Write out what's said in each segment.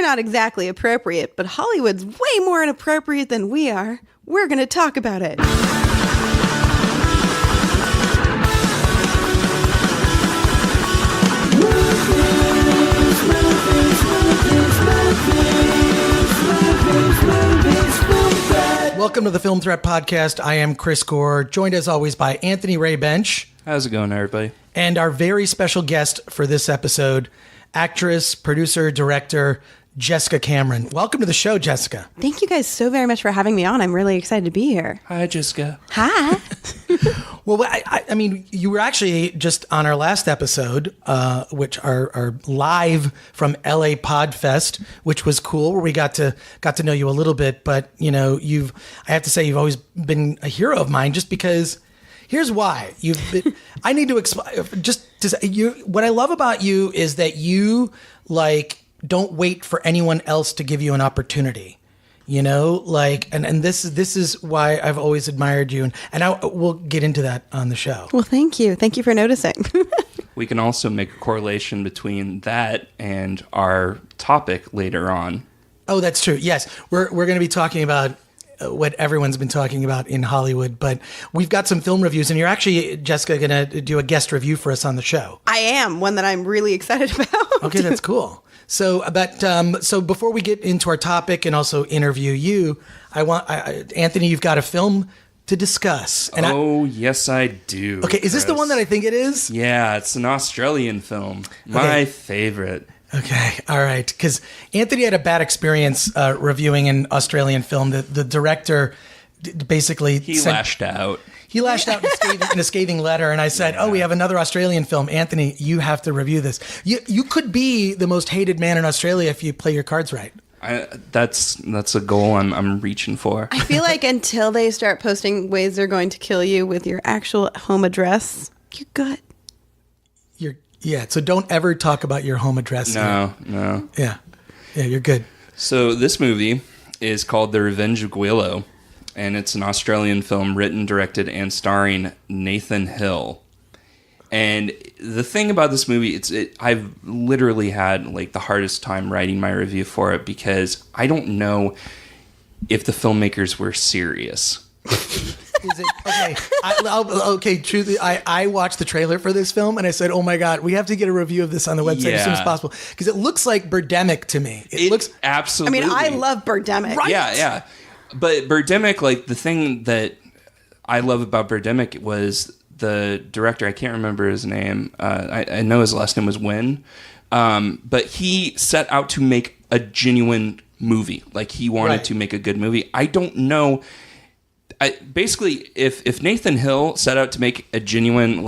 we're not exactly appropriate, but Hollywood's way more inappropriate than we are. We're going to talk about it. Welcome to the Film Threat Podcast. I am Chris Gore, joined as always by Anthony Ray Bench. How's it going, everybody? And our very special guest for this episode, actress, producer, director, Jessica Cameron. Welcome to the show, Jessica. Thank you guys so very much for having me on. I'm really excited to be here. Hi, Jessica. Hi. Well, I mean, you were actually just on our last episode, which are live from LA Podfest, which was cool, where we got to know you a little bit. But you know, I have to say, you've always been a hero of mine, just because. Here's why. I need to explain. Just to say, what I love about you is that you don't wait for anyone else to give you an opportunity. You know, and this is why I've always admired you, and we'll get into that on the show. Well, thank you for noticing. We can also make a correlation between that and our topic later on. Oh, that's true. Yes, we're going to be talking about what everyone's been talking about in Hollywood, but we've got some film reviews, and you're actually, Jessica, going to do a guest review for us on the show. I am, one that I'm really excited about. Okay, that's cool. So before we get into our topic and also interview you, Anthony, you've got a film to discuss. And yes, I do. Okay, is this the one that I think it is? Yeah, it's an Australian film. My favorite. Okay, all right. Because Anthony had a bad experience reviewing an Australian film. The director basically lashed out. He lashed out in a scathing letter, and I said, "Oh, we have another Australian film, Anthony. You have to review this. You could be the most hated man in Australia if you play your cards right." That's a goal I'm reaching for. I feel like until they start posting ways they're going to kill you with your actual home address, you're good. Yeah, so don't ever talk about your home address. No. Yeah, you're good. So this movie is called The Revenge of Willow, and it's an Australian film written, directed, and starring Nathan Hill. And the thing about this movie, I've literally had the hardest time writing my review for it, because I don't know if the filmmakers were serious. Is it okay? Truly, I watched the trailer for this film and I said, "Oh my god, we have to get a review of this on the website as soon as possible," because it looks like Birdemic to me. It looks absolutely. I mean, I love Birdemic. Right? Yeah. But Birdemic, the thing that I love about Birdemic was the director. I can't remember his name. I know his last name was Wynn, but he set out to make a genuine movie. He wanted to make a good movie. I don't know. Basically, if Nathan Hill set out to make a genuine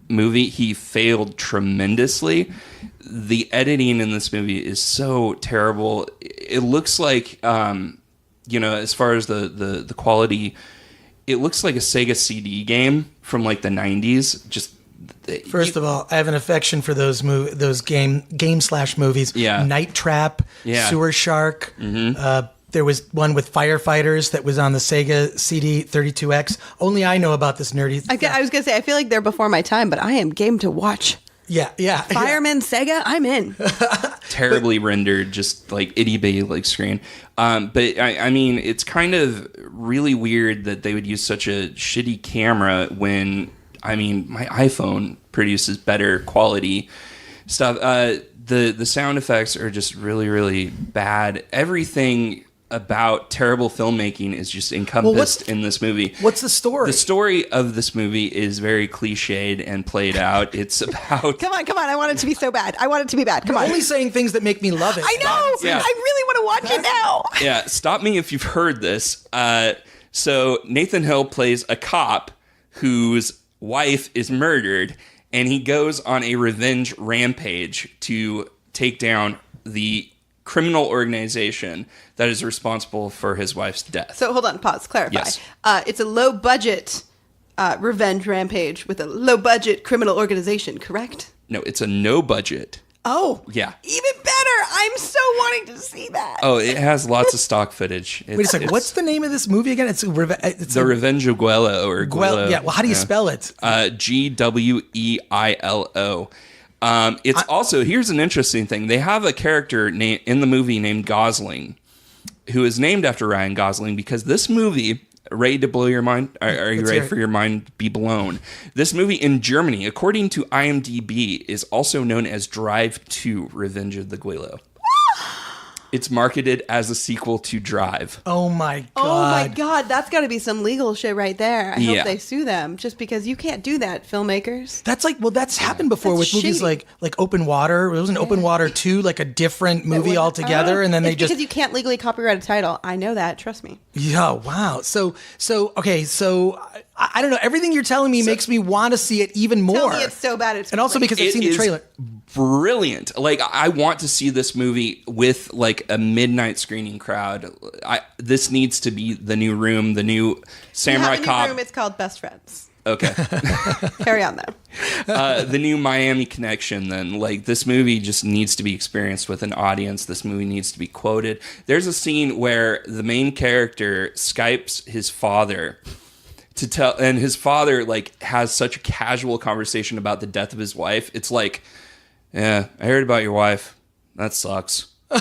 movie, he failed tremendously. The editing in this movie is so terrible. It looks like, as far as the quality, it looks like a Sega CD game from the 90s. First of all, I have an affection for those game/movies. Yeah. Night Trap, Sewer Shark. Mm-hmm. There was one with firefighters that was on the Sega CD 32X. Only I know about this nerdy stuff. I was going to say, I feel like they're before my time, but I am game to watch. Yeah. Fireman, Sega, I'm in. Terribly rendered, just itty bitty screen. But I mean, it's kind of really weird that they would use such a shitty camera when, my iPhone produces better quality stuff. The sound effects are just really, really bad. Everything about terrible filmmaking is just encompassed in this movie. What's the story? The story of this movie is very cliched and played out. It's about... Come on. I want it to be so bad. I want it to be bad. Come on. You're only saying things that make me love it. I know. Yeah. I really want to watch it now. Yeah. Stop me if you've heard this. So Nathan Hill plays a cop whose wife is murdered, and he goes on a revenge rampage to take down the criminal organization that is responsible for his wife's death. So hold on, pause, clarify. Yes. It's a low-budget revenge rampage with a low-budget criminal organization, correct? No, it's a no-budget. Oh. Yeah. Even better. I'm so wanting to see that. Oh, it has lots of stock footage. Wait a second. What's the name of this movie again? It's The Revenge of Gweilo, or Gweilo. Yeah. Well, how do you spell it? Gwelo. It's also, here's an interesting thing. They have a character in the movie named Gosling, who is named after Ryan Gosling, because this movie, ready to blow your mind? Are you ready for your mind to be blown? This movie in Germany, according to IMDb, is also known as Drive 2, Revenge of the Gweilo. It's marketed as a sequel to Drive. Oh my God. Oh my God. That's got to be some legal shit right there. I hope they sue them just because you can't do that, filmmakers. That's like, well, that's happened before That's with movies shady. like Open Water. It was an Open Water 2, like a different movie altogether. And then they because you can't legally copyright a title. I know that. Trust me. Yeah, wow. So okay, so I don't know. Everything you're telling me makes me want to see it even more. Tell me it's so bad. It's and also great. because I've seen the trailer. Brilliant. Like, I want to see this movie with like a midnight screening crowd. This needs to be the new Room, the new Samurai You have a Cop. new room. It's called Best Friends. Okay. Carry on though. The new Miami Connection. Then, like, this movie just needs to be experienced with an audience. This movie needs to be quoted. There's a scene where the main character Skypes his father to tell, and his father like has such a casual conversation about the death of his wife. It's like, yeah, I heard about your wife. That sucks. So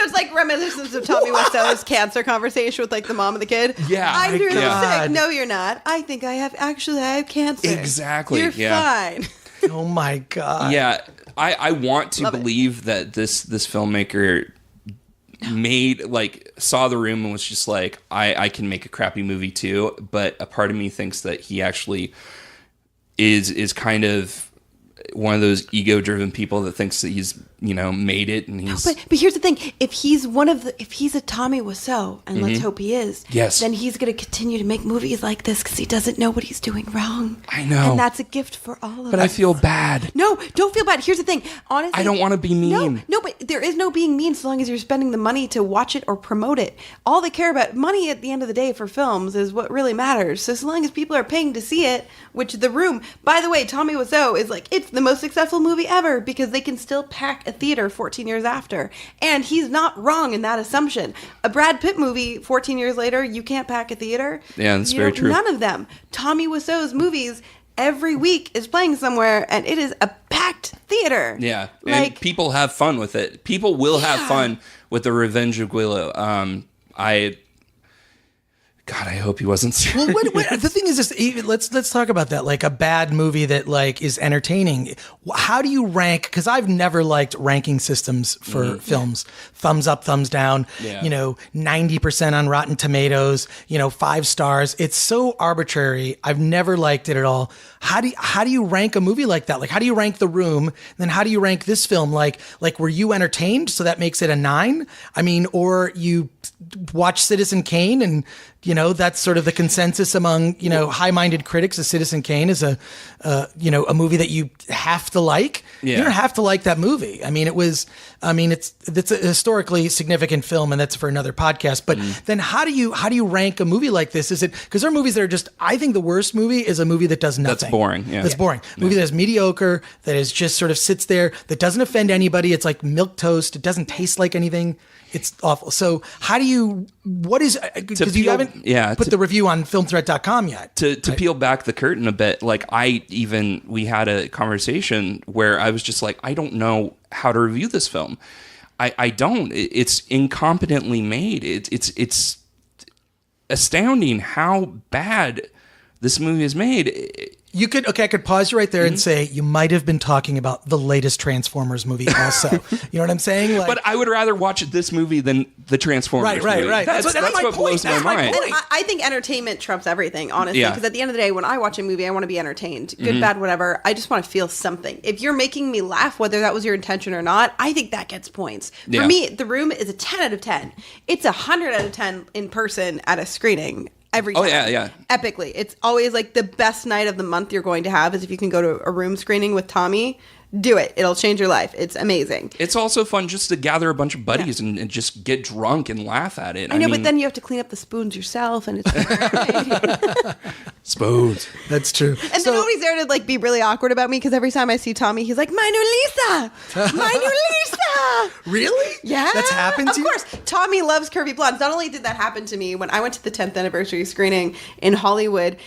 it's like reminiscence of Tommy Wiseau's cancer conversation with like the mom and the kid. Yeah. I'm really God. sick. No, you're not. I think I have cancer. Exactly, You're yeah. fine. Oh my God. Yeah, I want to Love it. believe that this filmmaker saw The Room and was just like, I can make a crappy movie too. But a part of me thinks that he actually is kind of one of those ego-driven people that thinks that he's, made it, and he's. But here's the thing: if he's a Tommy Wiseau, and let's hope he is, Yes. then he's going to continue to make movies like this because he doesn't know what he's doing wrong. I know. and that's a gift for all of us. But I feel bad. No, don't feel bad. Here's the thing. Honestly, I don't want to be mean. No, but there is no being mean so long as you're spending the money to watch it or promote it. All they care about, money at the end of the day for films, is what really matters. So as long as people are paying to see it, which The Room, by the way, Tommy Wiseau is like, it's the most successful movie ever because they can still pack a theater 14 years after. And he's not wrong in that assumption. A Brad Pitt movie 14 years later, you can't pack a theater. Yeah, that's very true. None of them. Tommy Wiseau's movies every week is playing somewhere, and it is a packed theater. Yeah, and people have fun with it. People will have fun with The Revenge of Willow. God, I hope he wasn't serious. Well, the thing is this, let's talk about that. Like a bad movie that like is entertaining. How do you rank? Because I've never liked ranking systems for films. Thumbs up, thumbs down. Yeah. 90% on Rotten Tomatoes. 5 stars. It's so arbitrary. I've never liked it at all. How do you rank a movie like that? Like how do you rank The Room? Then how do you rank this film? Like were you entertained? So that makes it a 9. I mean, or you watch Citizen Kane and that's sort of the consensus among high-minded critics. Citizen Kane is a movie that you have to like. Yeah. You don't have to like that movie. I mean, it's a historically significant film, and that's for another podcast. But then how do you rank a movie like this? Is it because there are movies that are just? I think the worst movie is a movie that does nothing. That's boring. Yeah. That's boring. Movie that is mediocre, that is just sort of sits there, that doesn't offend anybody. It's like milk toast. It doesn't taste like anything. It's awful. So how do you? What is? Because you haven't put the review on filmthreat.com yet. To peel back the curtain a bit, like we had a conversation where I was just like, I don't know how to review this film. I don't. It's incompetently made. It's astounding how bad this movie is made. I could pause you right there and say you might have been talking about the latest Transformers movie also. You know what I'm saying? But I would rather watch this movie than the Transformers movie. Right. That's what blows my mind. And I think entertainment trumps everything, honestly. Because at the end of the day, when I watch a movie, I want to be entertained. Good, bad, whatever. I just want to feel something. If you're making me laugh, whether that was your intention or not, I think that gets points. For me, The Room is a 10 out of 10. It's a 100 out of 10 in person at a screening. Every time. Oh, yeah. Epically. It's always like the best night of the month you're going to have is if you can go to a Room screening with Tommy. Do it. It'll change your life. It's amazing. It's also fun just to gather a bunch of buddies and just get drunk and laugh at it. I know, but then you have to clean up the spoons yourself, and it's spoons. That's true. And then nobody's there to like be really awkward about me because every time I see Tommy, he's like, "My new Lisa, my new Lisa." Really? Yeah. That's happened to you? Of course. Tommy loves curvy blondes. Not only did that happen to me, when I went to the 10th anniversary screening in Hollywood,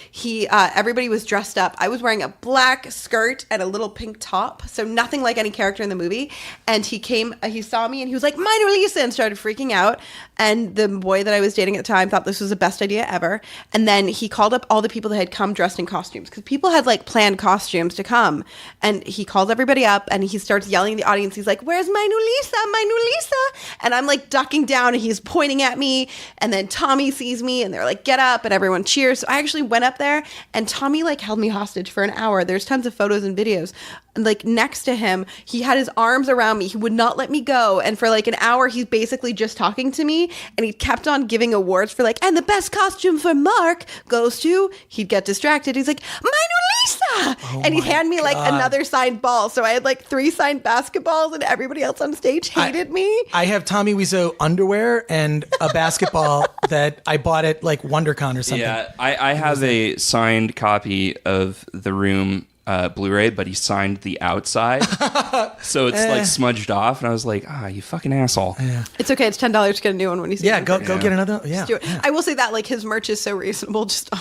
everybody was dressed up. I was wearing a black skirt and a little pink top, so nothing like any character in the movie. And he saw me and he was like, "Minor Lisa," and started freaking out. And the boy that I was dating at the time thought this was the best idea ever. And then he called up all the people that had come dressed in costumes, because people had like planned costumes to come. And he called everybody up and he starts yelling at the audience. He's like, "Where's Minor Lisa? Minor Lisa?" And I'm like ducking down and he's pointing at me. And then Tommy sees me and they're like, "Get up," and everyone cheers. So I actually went up there and Tommy like held me hostage for an hour. There's tons of photos and videos. And like next to him, he had his arms around me. He would not let me go. And for like an hour, he's basically just talking to me. And he kept on giving awards for like, "And the best costume for Mark goes to," he'd get distracted. He's like, "Minor Lisa." And he'd hand me like another signed ball. So I had like 3 signed basketballs and everybody else on stage hated me. I have Tommy Wiseau underwear and a basketball that I bought at like WonderCon or something. Yeah, I have a signed copy of The Room Blu-ray, but he signed the outside, so it's like smudged off. And I was like, you fucking asshole. Yeah. It's okay. It's $10 to get a new one when you see it. Go get another. Yeah, do it. Yeah. I will say that like his merch is so reasonable. Just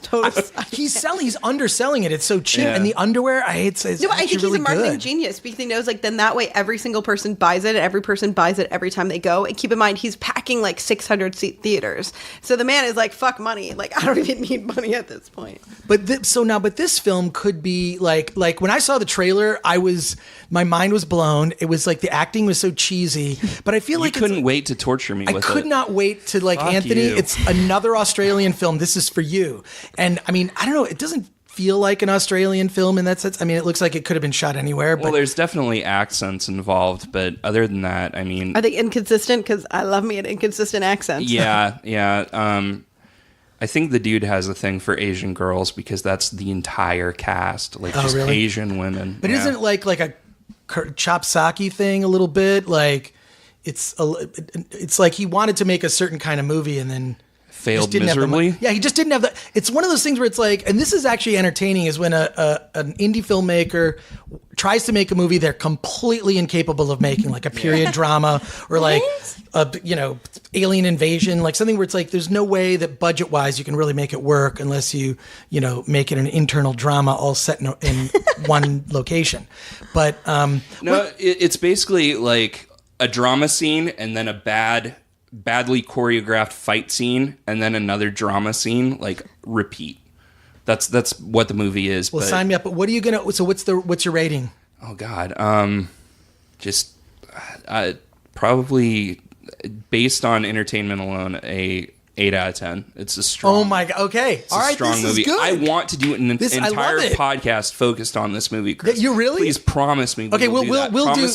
totally. He's underselling it. It's so cheap, Yeah. and the underwear I hate. Says No, I think he's really a marketing good. genius because he knows like then that way every single person buys it and every person buys it every time they go. And keep in mind he's packing like 600 seat theaters, so the man is like, fuck money. Like I don't even need money at this point. But this film could be like when I saw the trailer, my mind was blown. It was like the acting was so cheesy, but I feel like you couldn't wait to torture me with it. I could not wait to like, Fuck Anthony, you. It's another Australian film. This is for you. And I mean, I don't know. It doesn't feel like an Australian film in that sense. I mean, it looks like it could have been shot anywhere. But Well, there's definitely accents involved, but other than that, I mean, Are they inconsistent? Because I love me an inconsistent accent. yeah. I think the dude has a thing for Asian girls because that's the entire cast, like just really? Asian women. But Yeah. isn't it like a chop sake thing a little bit? Like it's like he wanted to make a certain kind of movie and then failed just didn't have the miserably? money. Yeah, he just didn't have the. It's one of those things where it's like, and this is actually entertaining, is when an indie filmmaker tries to make a movie they're completely incapable of making, like a period drama or like alien invasion, like something where it's like there's no way that budget wise you can really make it work unless you make it an internal drama all set in one location. But it's basically like a drama scene and then a badly choreographed fight scene and then another drama scene, like repeat. That's what the movie is. Well, sign me up. But what are you gonna? So what's your rating? Oh God, probably based on entertainment alone, a 8 out of 10. It's a strong. Oh my God. Okay. It's a strong movie. Is good. I want to do an I entire love it. podcast focused on this movie, Chris. You really? Please promise me. Okay, we'll do.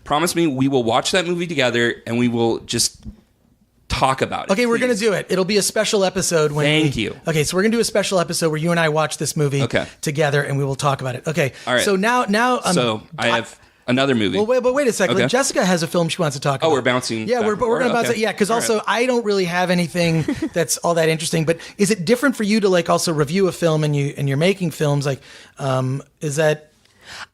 Promise me we will watch that movie together and we will just talk about it. Okay, we're please. gonna do it. It'll be a special episode. Thank you. Okay, so we're gonna do a special episode where you and I watch this movie together, and we will talk about it. Okay. All right. So now, so I have another movie. Well, wait a second. Okay. Jessica has a film she wants to talk about. we're bouncing. Yeah, back we're and going to forth? bounce. Okay. Yeah, because All also right. I don't really have anything that's all that interesting. But is it different for you to like also review a film and you're making films? Like, is that?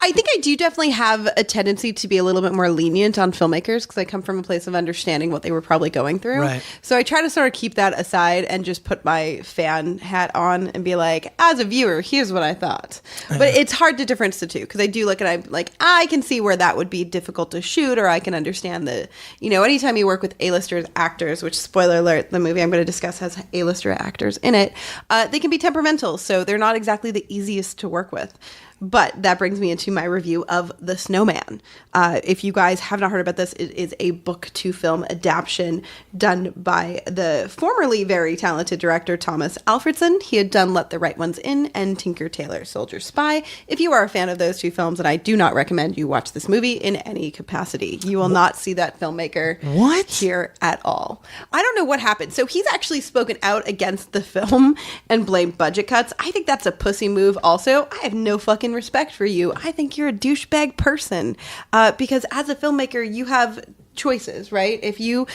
I think I do definitely have a tendency to be a little bit more lenient on filmmakers because I come from a place of understanding what they were probably going through. Right. So I try to sort of keep that aside and just put my fan hat on and be like, as a viewer, here's what I thought. But it's hard to differentiate the two because I do look at I can see where that would be difficult to shoot, or I can understand the, anytime you work with A-listers actors, which, spoiler alert, the movie I'm going to discuss has A-lister actors in it, they can be temperamental. So they're not exactly the easiest to work with. But that brings me into my review of The Snowman. If you guys have not heard about this, it is a book-to-film adaptation done by the formerly very talented director Thomas Alfredson. He had done Let the Right Ones In and Tinker Tailor Soldier Spy. If you are a fan of those two films, and I do not recommend you watch this movie in any capacity. You will not see that filmmaker here at all. I don't know what happened. So he's actually spoken out against the film and blamed budget cuts. I think that's a pussy move also. I have no fucking respect for you. I think you're a douchebag person because as a filmmaker, you have choices, right? If you,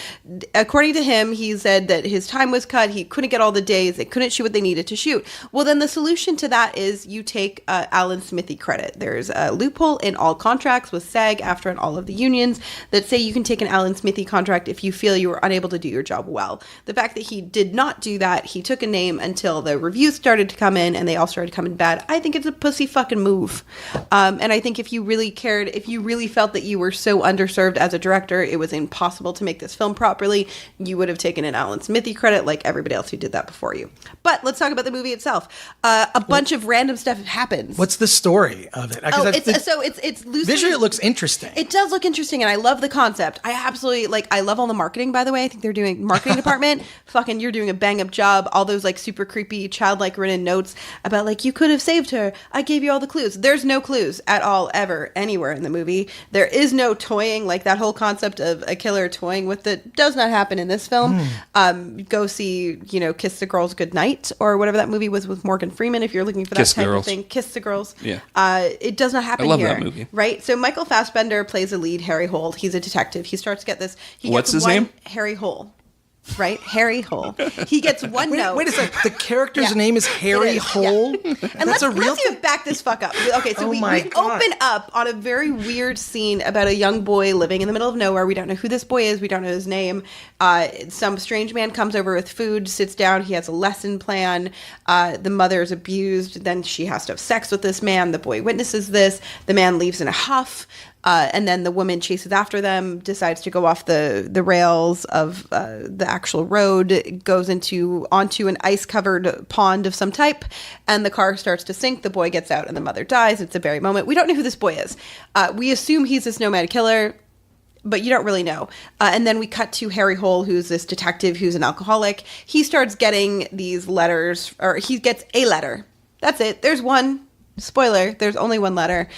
according to him, he said that his time was cut, he couldn't get all the days, they couldn't shoot what they needed to shoot. Well, then the solution to that is you take Alan Smithy credit. There's a loophole in all contracts with SAG, AFTRA, and all of the unions that say you can take an Alan Smithy contract if you feel you were unable to do your job well. The fact that he did not do that, he took a name until the reviews started to come in and they all started coming bad. I think it's a pussy fucking move. And I think if you really cared, if you really felt that you were so underserved as a director, it was impossible to make this film properly, you would have taken an Alan Smithy credit like everybody else who did that before you. But let's talk about the movie itself. A bunch of random stuff happens. What's the story of it? It's loosely, visually it looks interesting. It does look interesting, and I love the concept. I absolutely I love all the marketing, by the way. I think they're doing marketing department. Fucking, you're doing a bang up job. All those super creepy childlike written notes about you could have saved her. I gave you all the clues. There's no clues at all ever anywhere in the movie. There is no toying, that whole concept of a killer toying with it does not happen in this film. Go see, Kiss the Girls Goodnight or whatever that movie was with Morgan Freeman if you're looking for that Kiss type Girls. of thing. Kiss the Girls. Yeah. It does not happen I love here. that movie. Right? So Michael Fassbender plays a lead, Harry Holt. He's a detective. He starts to get this. What's his name? Harry Hole. Right? Harry Hole. He gets one note. Wait a second. The character's name is Harry Hole? Yeah. And That's a real let's even back this fuck up. Okay, so we open up on a very weird scene about a young boy living in the middle of nowhere. We don't know who this boy is. We don't know his name. Some strange man comes over with food, sits down. He has a lesson plan. The mother is abused. Then she has to have sex with this man. The boy witnesses this. The man leaves in a huff. And then the woman chases after them, decides to go off the rails of the actual road, goes onto an ice-covered pond of some type, and the car starts to sink. The boy gets out, and the mother dies. It's a very moment. We don't know who this boy is. We assume he's a Snowman killer, but you don't really know. And then we cut to Harry Hole, who's this detective who's an alcoholic. He starts getting these letters, or he gets a letter. That's it. There's one. Spoiler, there's only one letter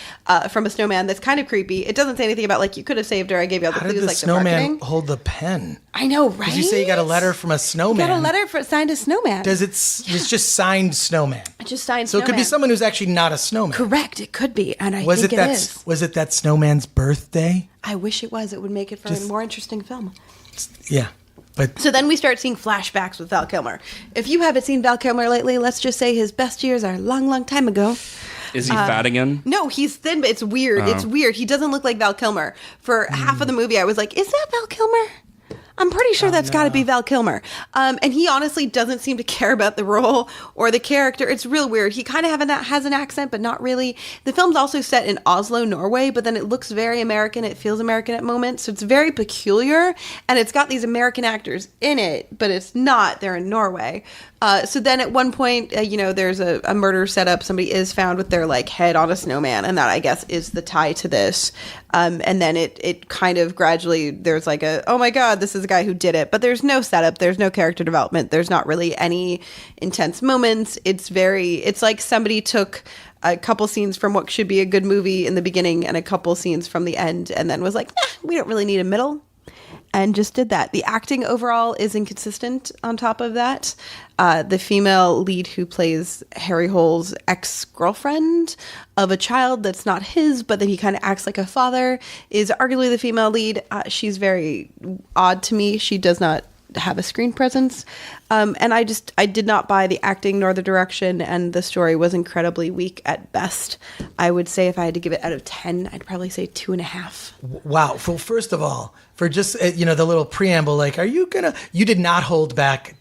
from a snowman that's kind of creepy. It doesn't say anything about you could have saved her. I gave you all the How clues, did the the snowman marketing. hold the pen? I know, right? Did you say you got a letter from a snowman? You got a letter signed a snowman. It's just signed snowman. Just signed So snowman. it could be someone who's actually not a snowman. Correct, it could be, and I think it is. Was it that snowman's birthday? I wish it was. It would make it for a more interesting film. Yeah. But So then we start seeing flashbacks with Val Kilmer. If you haven't seen Val Kilmer lately, let's just say his best years are a long, long time ago. Is he fat again? No, he's thin, but it's weird. It's weird. He doesn't look like Val Kilmer. For half of the movie, I was like, is that Val Kilmer? I'm pretty sure that's got to be Val Kilmer. And he honestly doesn't seem to care about the role or the character. It's real weird. He kind of has an accent, but not really. The film's also set in Oslo, Norway, but then it looks very American. It feels American at moments. So it's very peculiar. And it's got these American actors in it, but it's not. They're in Norway. So then at one point, there's a murder set up. Somebody is found with their head on a snowman. And that, I guess, is the tie to this. And then it kind of gradually, there's oh my God, this is a guy who did it. But there's no setup. There's no character development. There's not really any intense moments. It's like somebody took a couple scenes from what should be a good movie in the beginning and a couple scenes from the end and then was like, we don't really need a middle. And just did that. The acting overall is inconsistent on top of that. The female lead who plays Harry Hole's ex-girlfriend of a child that's not his, but then he kind of acts like a father, is arguably the female lead. She's very odd to me. She does not have a screen presence. And I did not buy the acting nor the direction, and the story was incredibly weak at best. I would say if I had to give it out of 10, I'd probably say 2.5. Wow. Well, first of all, for just, the little preamble, you did not hold back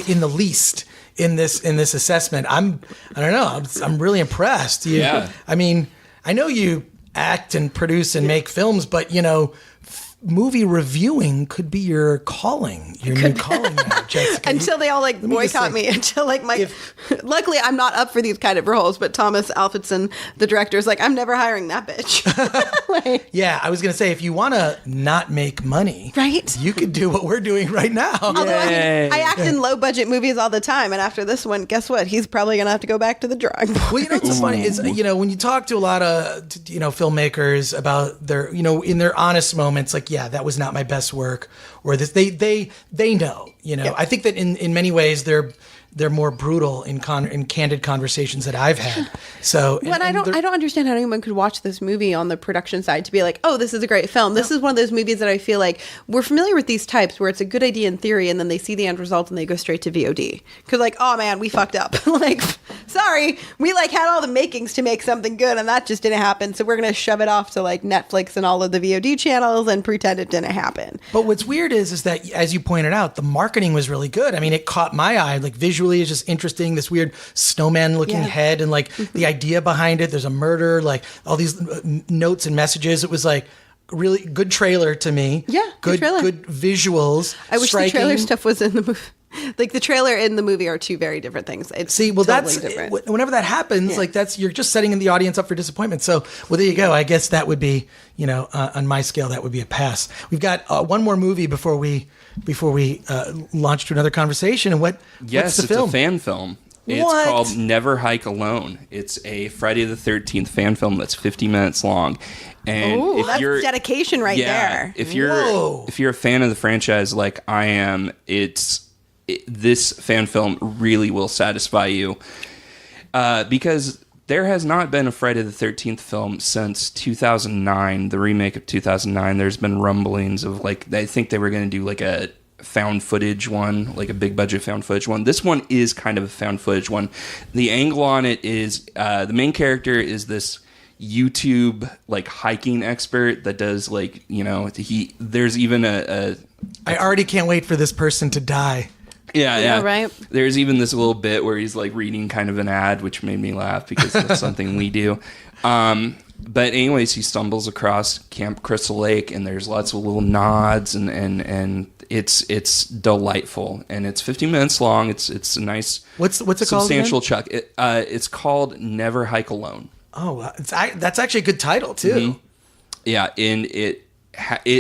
in the least in this assessment. I don't know. I'm really impressed. Yeah. I mean, I know you act and produce and make films, but movie reviewing could be your calling, new calling now, Jessica. Until they all boycott me. Until luckily I'm not up for these kind of roles, but Thomas Alfredson, the director, is I'm never hiring that bitch. Yeah, I was going to say, if you want to not make money, right, you could do what we're doing right now. Although I act in low budget movies all the time, and after this one, guess what? He's probably going to have to go back to the drawing board. Well, what's funny is, when you talk to a lot of, filmmakers about their, in their honest moments, yeah, that was not my best work, or this, they know, Yeah. I think that in many ways they're they're more brutal in candid conversations that I've had. So, But I don't understand how anyone could watch this movie on the production side to be like, oh, this is a great film. This is one of those movies that I feel like we're familiar with these types where it's a good idea in theory and then they see the end result and they go straight to VOD. Because like, oh man, we fucked up. Like, sorry, we like had all the makings to make something good and that just didn't happen. So we're going to shove it off to like Netflix and all of the VOD channels and pretend it didn't happen. But what's weird is that, as you pointed out, the marketing was really good. I mean, it caught my eye. Like visually, it's just interesting. This weird snowman looking head and like the idea behind it. There's a murder, like all these notes and messages. It was like really good trailer to me. Yeah, good trailer. Good visuals. I wish striking. the trailer stuff was in the movie. Like the trailer and the movie are two very different things. It's totally different. Whenever that happens, like you're just setting the audience up for disappointment. So, well, there you go. I guess that would be, on my scale, that would be a pass. We've got one more movie before we launch to another conversation. And what's the film? It's a fan film. It's called Never Hike Alone. It's a Friday the 13th fan film that's 50 minutes long. And that's dedication right there. If you're a fan of the franchise like I am, this fan film really will satisfy you. Because there has not been a Friday the 13th film since 2009, the remake of 2009. There's been rumblings of like, I think they were going to do like a found footage one, like a big budget found footage one. This one is kind of a found footage one. The angle on it is the main character is this YouTube like hiking expert that does like, there's even I already can't wait for this person to die. Yeah, right. There's even this little bit where he's like reading kind of an ad, which made me laugh because that's something we do. But anyways, he stumbles across Camp Crystal Lake, and there's lots of little nods, and it's delightful, and it's 50 minutes long. It's a nice what's it substantial called again? chuck. It's called Never Hike Alone. Oh, that's actually a good title too. Mm-hmm. Yeah, and it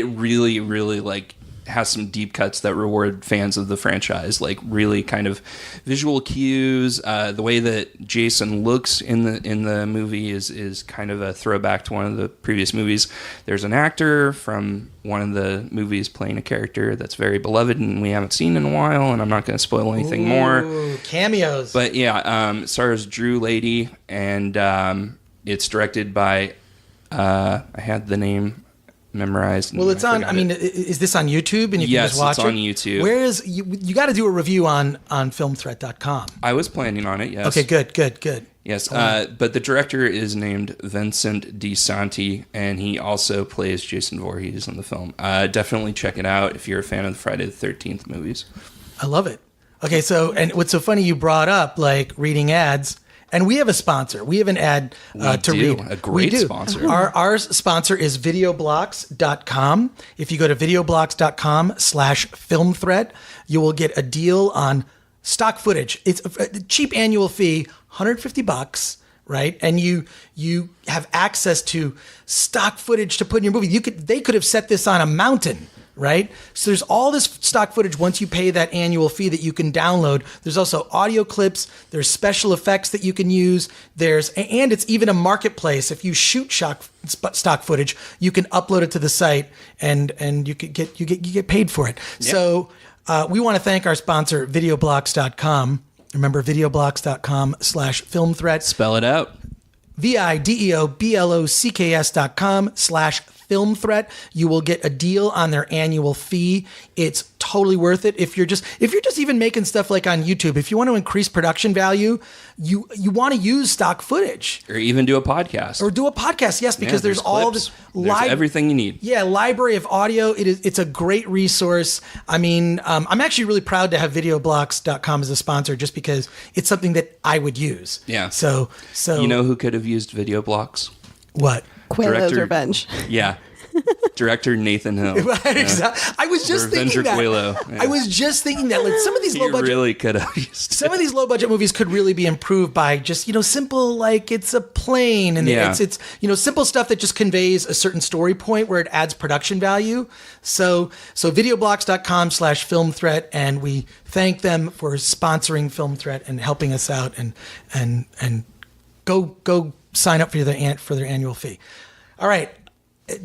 really really like has some deep cuts that reward fans of the franchise, like really kind of visual cues. The way that Jason looks in the movie is kind of a throwback to one of the previous movies. There's an actor from one of the movies playing a character that's very beloved and we haven't seen in a while, and I'm not going to spoil anything more. Cameos. But yeah, stars Drew Lady, and it's directed by I had the name memorized. Well, it's on. I mean, is this on YouTube? And you can just watch it. Yes, it's on YouTube. Where is you got to do a review on filmthreat.com. I was planning on it. Yes. Okay. Good. Yes. But the director is named Vincent DiSanti, and he also plays Jason Voorhees in the film. Definitely check it out if you're a fan of the Friday the 13th movies. I love it. Okay. So, and what's so funny, you brought up like reading ads. And we have a sponsor. We have an ad to read. A great sponsor. Our sponsor is videoblocks.com. If you go to videoblocks.com/filmthreat, you will get a deal on stock footage. It's a cheap annual fee, $150, right? And you have access to stock footage to put in your movie. They could have set this on a mountain. Right? So there's all this stock footage once you pay that annual fee that you can download. There's also audio clips. There's special effects that you can use. And it's even a marketplace. If you shoot stock footage, you can upload it to the site and you get paid for it. Yep. So we want to thank our sponsor, videoblocks.com. Remember, videoblocks.com/filmthreat. Spell it out. videoblocks.com/filmthreat. You will get a deal on their annual fee. It's totally worth it. If you're just even making stuff like on YouTube, if you want to increase production value, you want to use stock footage. Or even do a podcast. Yes, because there's all this everything you need. Yeah, library of audio. It's a great resource. I mean, I'm actually really proud to have videoblocks.com as a sponsor just because it's something that I would use. Yeah. So you know who could have used Video Blocks? What? Quailo's Revenge. Yeah. Director Nathan Hill. Right, exactly. I was just thinking that. Gweilo. Yeah. I was just thinking that. Like some of these low budget, really could have used some of these low budget movies could really be improved by just simple, like it's a plane and it's simple stuff that just conveys a certain story point where it adds production value. So videoblocks.com/filmthreat, and we thank them for sponsoring Film Threat and helping us out and go sign up for their annual fee. All right.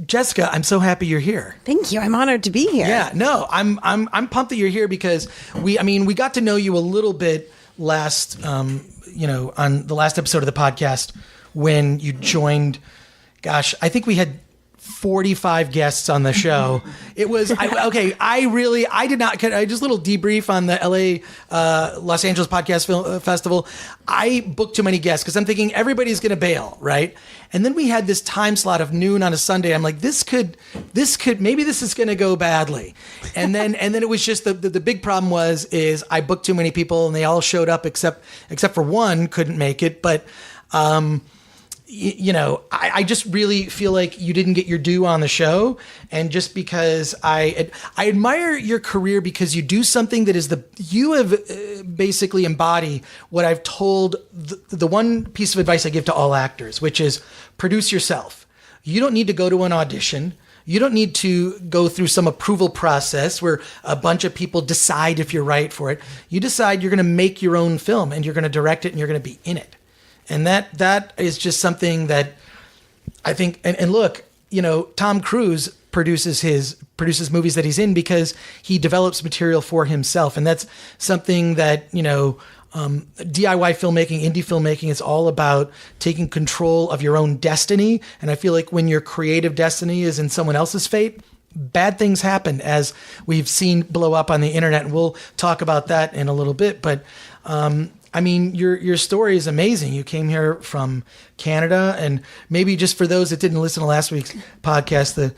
Jessica, I'm so happy you're here. Thank you. I'm honored to be here. Yeah, no, I'm pumped that you're here because we got to know you a little bit last, on the last episode of the podcast when you joined. Gosh, I think we had 45 guests on the show. It was I did not. Just a little debrief on the LA Los Angeles Podcast Festival. I booked too many guests because I'm thinking everybody's going to bail, right? And then we had this time slot of noon on a Sunday. I'm like, this could maybe this is going to go badly. And then it was just the big problem is I booked too many people and they all showed up except for one couldn't make it, but. I just really feel like you didn't get your due on the show. And just because I admire your career because you do something that you have basically embody what I've told the one piece of advice I give to all actors, which is produce yourself. You don't need to go to an audition. You don't need to go through some approval process where a bunch of people decide if you're right for it. You decide you're going to make your own film and you're going to direct it and you're going to be in it. And that is just something that I think, and look, Tom Cruise produces movies that he's in because he develops material for himself. And that's something that, DIY filmmaking, indie filmmaking is all about taking control of your own destiny. And I feel like when your creative destiny is in someone else's fate, bad things happen, as we've seen blow up on the internet. And we'll talk about that in a little bit. But, your story is amazing. You came here from Canada, and maybe just for those that didn't listen to last week's podcast,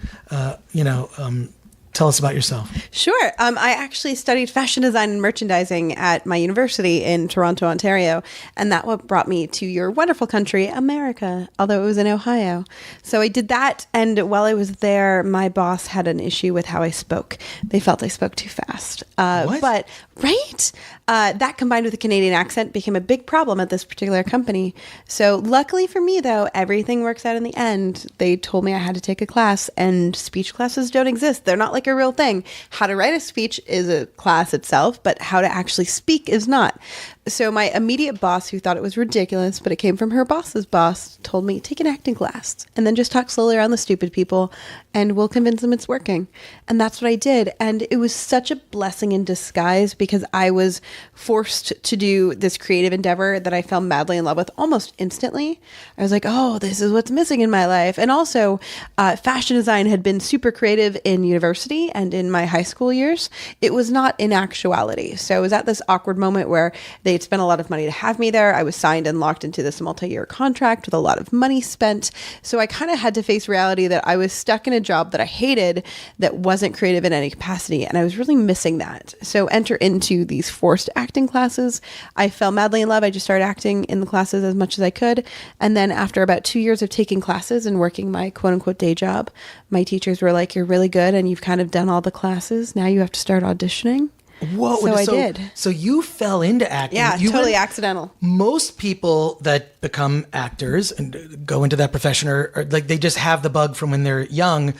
tell us about yourself. Sure. I actually studied fashion design and merchandising at my university in Toronto, Ontario, and that what brought me to your wonderful country, America, although it was in Ohio. So I did that, and while I was there, my boss had an issue with how I spoke. They felt I spoke too fast. What? But, right? That combined with a Canadian accent became a big problem at this particular company. So luckily for me, though, everything works out in the end. They told me I had to take a class, and speech classes don't exist. They're not like a real thing. How to write a speech is a class itself, but how to actually speak is not. So my immediate boss, who thought it was ridiculous, but it came from her boss's boss, told me, take an acting class and then just talk slowly around the stupid people and we'll convince them it's working. And that's what I did. And it was such a blessing in disguise because I was forced to do this creative endeavor that I fell madly in love with almost instantly. I was like, oh, this is what's missing in my life. And also, fashion design had been super creative in university and in my high school years. It was not in actuality. So I was at this awkward moment where they had spent a lot of money to have me there. I was signed and locked into this multi-year contract with a lot of money spent. So I kind of had to face reality that I was stuck in a job that I hated that wasn't creative in any capacity. And I was really missing that. So enter into these forced acting classes. I fell madly in love. I just started acting in the classes as much as I could. And then after about 2 years of taking classes and working my quote unquote day job, my teachers were like, you're really good and you've kind of done all the classes. Now you have to start auditioning. Whoa! So I did. So you fell into acting. Yeah, totally accidental. Most people that become actors and go into that profession are like they just have the bug from when they're young.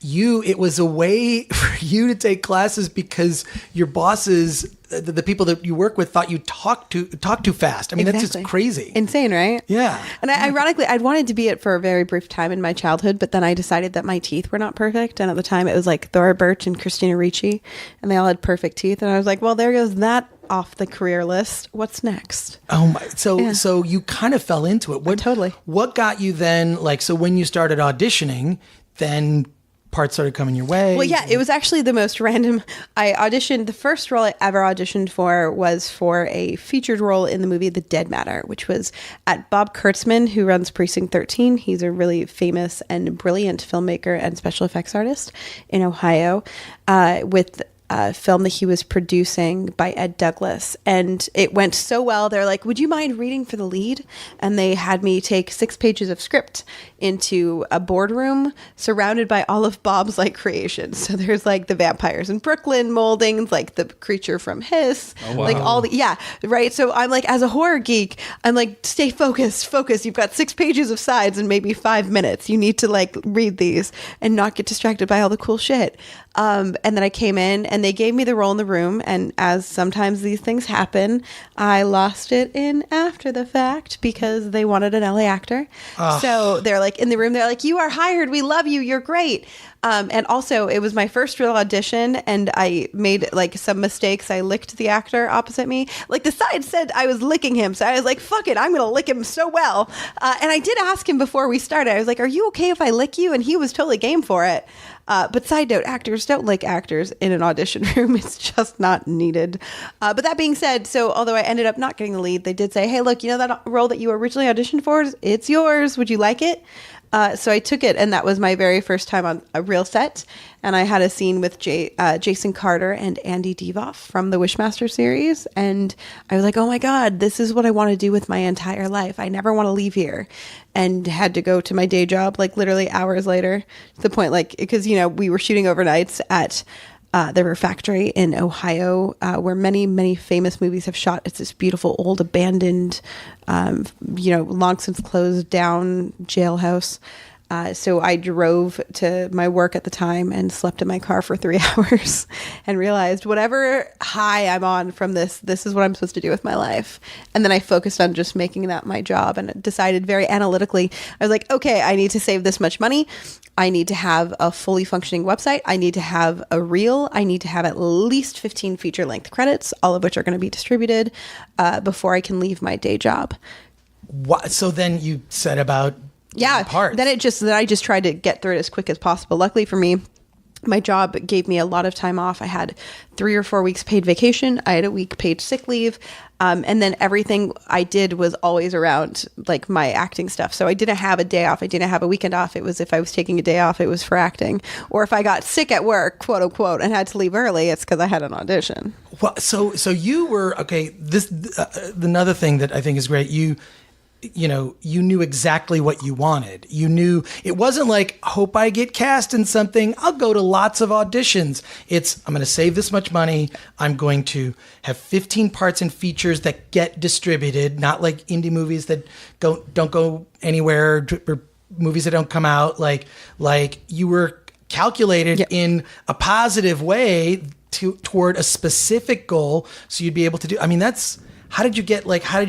It was a way for you to take classes because your bosses, the people that you work with, thought you talk too fast. I mean, That's just crazy. Insane, right? Yeah. And ironically, I'd wanted to be it for a very brief time in my childhood, but then I decided that my teeth were not perfect. And at the time, it was like Thora Birch and Christina Ricci, and they all had perfect teeth. And I was like, well, there goes that off the career list. What's next? Oh my! So you kind of fell into it. Totally. What got you then? So when you started auditioning, then parts started coming your way? Well, yeah, it was actually the most random. I auditioned, the first role I ever auditioned for was for a featured role in the movie The Dead Matter, which was at Bob Kurtzman, who runs Precinct 13. He's a really famous and brilliant filmmaker and special effects artist in Ohio, with a film that he was producing by Ed Douglas. And it went so well. They're like, would you mind reading for the lead? And they had me take 6 pages of script into a boardroom surrounded by all of Bob's creations. So there's the vampires in Brooklyn moldings, the creature from Hiss, wow. Right. So I'm as a horror geek, I'm stay focused. You've got 6 pages of sides and maybe 5 minutes. You need to read these and not get distracted by all the cool shit. And then I came in, and and they gave me the role in the room. And as sometimes these things happen, I lost it in after the fact because they wanted an LA actor. So they're like in the room, they're like, "You are hired. We love you. You're great." And also, it was my first real audition, and I made like some mistakes. I licked the actor opposite me. Like the side said I was licking him, so I was like, "Fuck it, I'm gonna lick him so well." And I did ask him before we started. I was like, "Are you okay if I lick you?" And he was totally game for it. But side note, actors don't lick actors in an audition room. It's just not needed. But that being said, so although I ended up not getting the lead, they did say, "Hey, look, you know that role that you originally auditioned for? It's yours. Would you like it?" So I took it, and that was my very first time on a real set. And I had a scene with Jason Carter and Andy Divoff from the Wishmaster series. And I was like, oh my God, this is what I want to do with my entire life. I never want to leave here. And had to go to my day job, like literally hours later, to the point, like, because, you know, we were shooting overnights at the Refactory in Ohio, where many, many famous movies have shot. It's this beautiful, old, abandoned, long since closed down jailhouse. So I drove to my work at the time and slept in my car for 3 hours and realized whatever high I'm on from this is what I'm supposed to do with my life. And then I focused on just making that my job and decided very analytically, I was like, okay, I need to save this much money. I need to have a fully functioning website. I need to have a reel. I need to have at least 15 feature length credits, all of which are going to be distributed before I can leave my day job. What? So then you set about parts. Then I just tried to get through it as quick as possible. Luckily for me, my job gave me a lot of time off. I had 3 or 4 weeks paid vacation. I had a week paid sick leave. And then everything I did was always around like my acting stuff. So I didn't have a day off. I didn't have a weekend off. It was if I was taking a day off, it was for acting. Or if I got sick at work, quote unquote, and had to leave early, it's because I had an audition. Well, so you were, okay, this, another thing that I think is great, you knew exactly what you wanted. You knew it wasn't like, hope I get cast in something. I'll go to lots of auditions. It's, I'm going to save this much money. I'm going to have 15 parts and features that get distributed, not like indie movies that don't go anywhere or movies that don't come out. Like you were calculated in a positive way toward a specific goal. So you'd be able to do, I mean, how did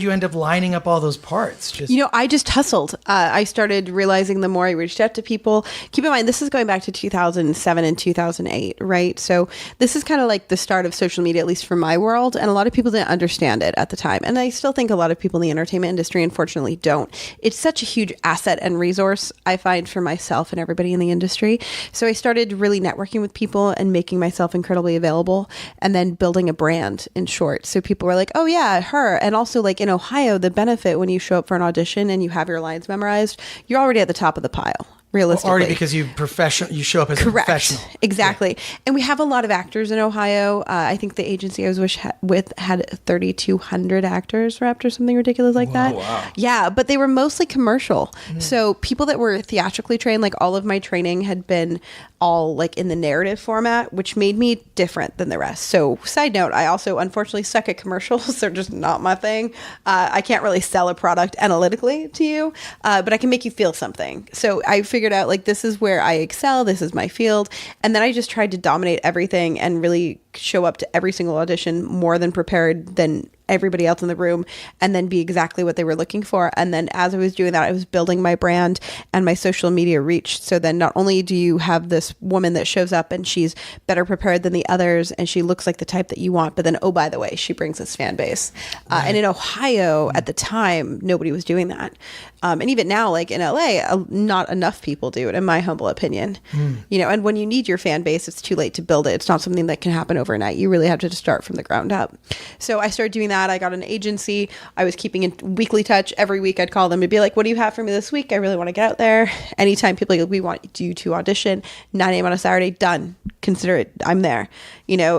you end up lining up all those parts? I just hustled. I started realizing the more I reached out to people, keep in mind, this is going back to 2007 and 2008, right? So this is kind of like the start of social media, at least for my world. And a lot of people didn't understand it at the time. And I still think a lot of people in the entertainment industry, unfortunately, don't. It's such a huge asset and resource, I find, for myself and everybody in the industry. So I started really networking with people and making myself incredibly available and then building a brand, in short. So people were like, oh yeah, her. And also, like in Ohio, the benefit when you show up for an audition and you have your lines memorized, you're already at the top of the pile. Realistically. Already because you show up as a professional. Exactly. Yeah. And we have a lot of actors in Ohio. I think the agency I was with had 3,200 actors wrapped or something ridiculous like that. Wow. Yeah, but they were mostly commercial. So people that were theatrically trained, like all of my training had been all like in the narrative format, which made me different than the rest. So side note, I also unfortunately suck at commercials. They're just not my thing. I can't really sell a product analytically to you, but I can make you feel something. So I figured out like this is where I excel, this is my field, and then I just tried to dominate everything and really show up to every single audition more than prepared than everybody else in the room, and then be exactly what they were looking for. And then as I was doing that, I was building my brand and my social media reach. So then not only do you have this woman that shows up and she's better prepared than the others and she looks like the type that you want, but then, oh, by the way, she brings this fan base. Right. And in Ohio at the time, nobody was doing that. And even now, like in LA, not enough people do it, in my humble opinion. And when you need your fan base, it's too late to build it. It's not something that can happen overnight. You really have to start from the ground up. So I started doing that. I got an agency. I was keeping in weekly touch. Every week I'd call them and be like, what do you have for me this week? I really want to get out there. Anytime people are like, we want you to audition, 9 a.m. on a Saturday, done. Consider it. I'm there.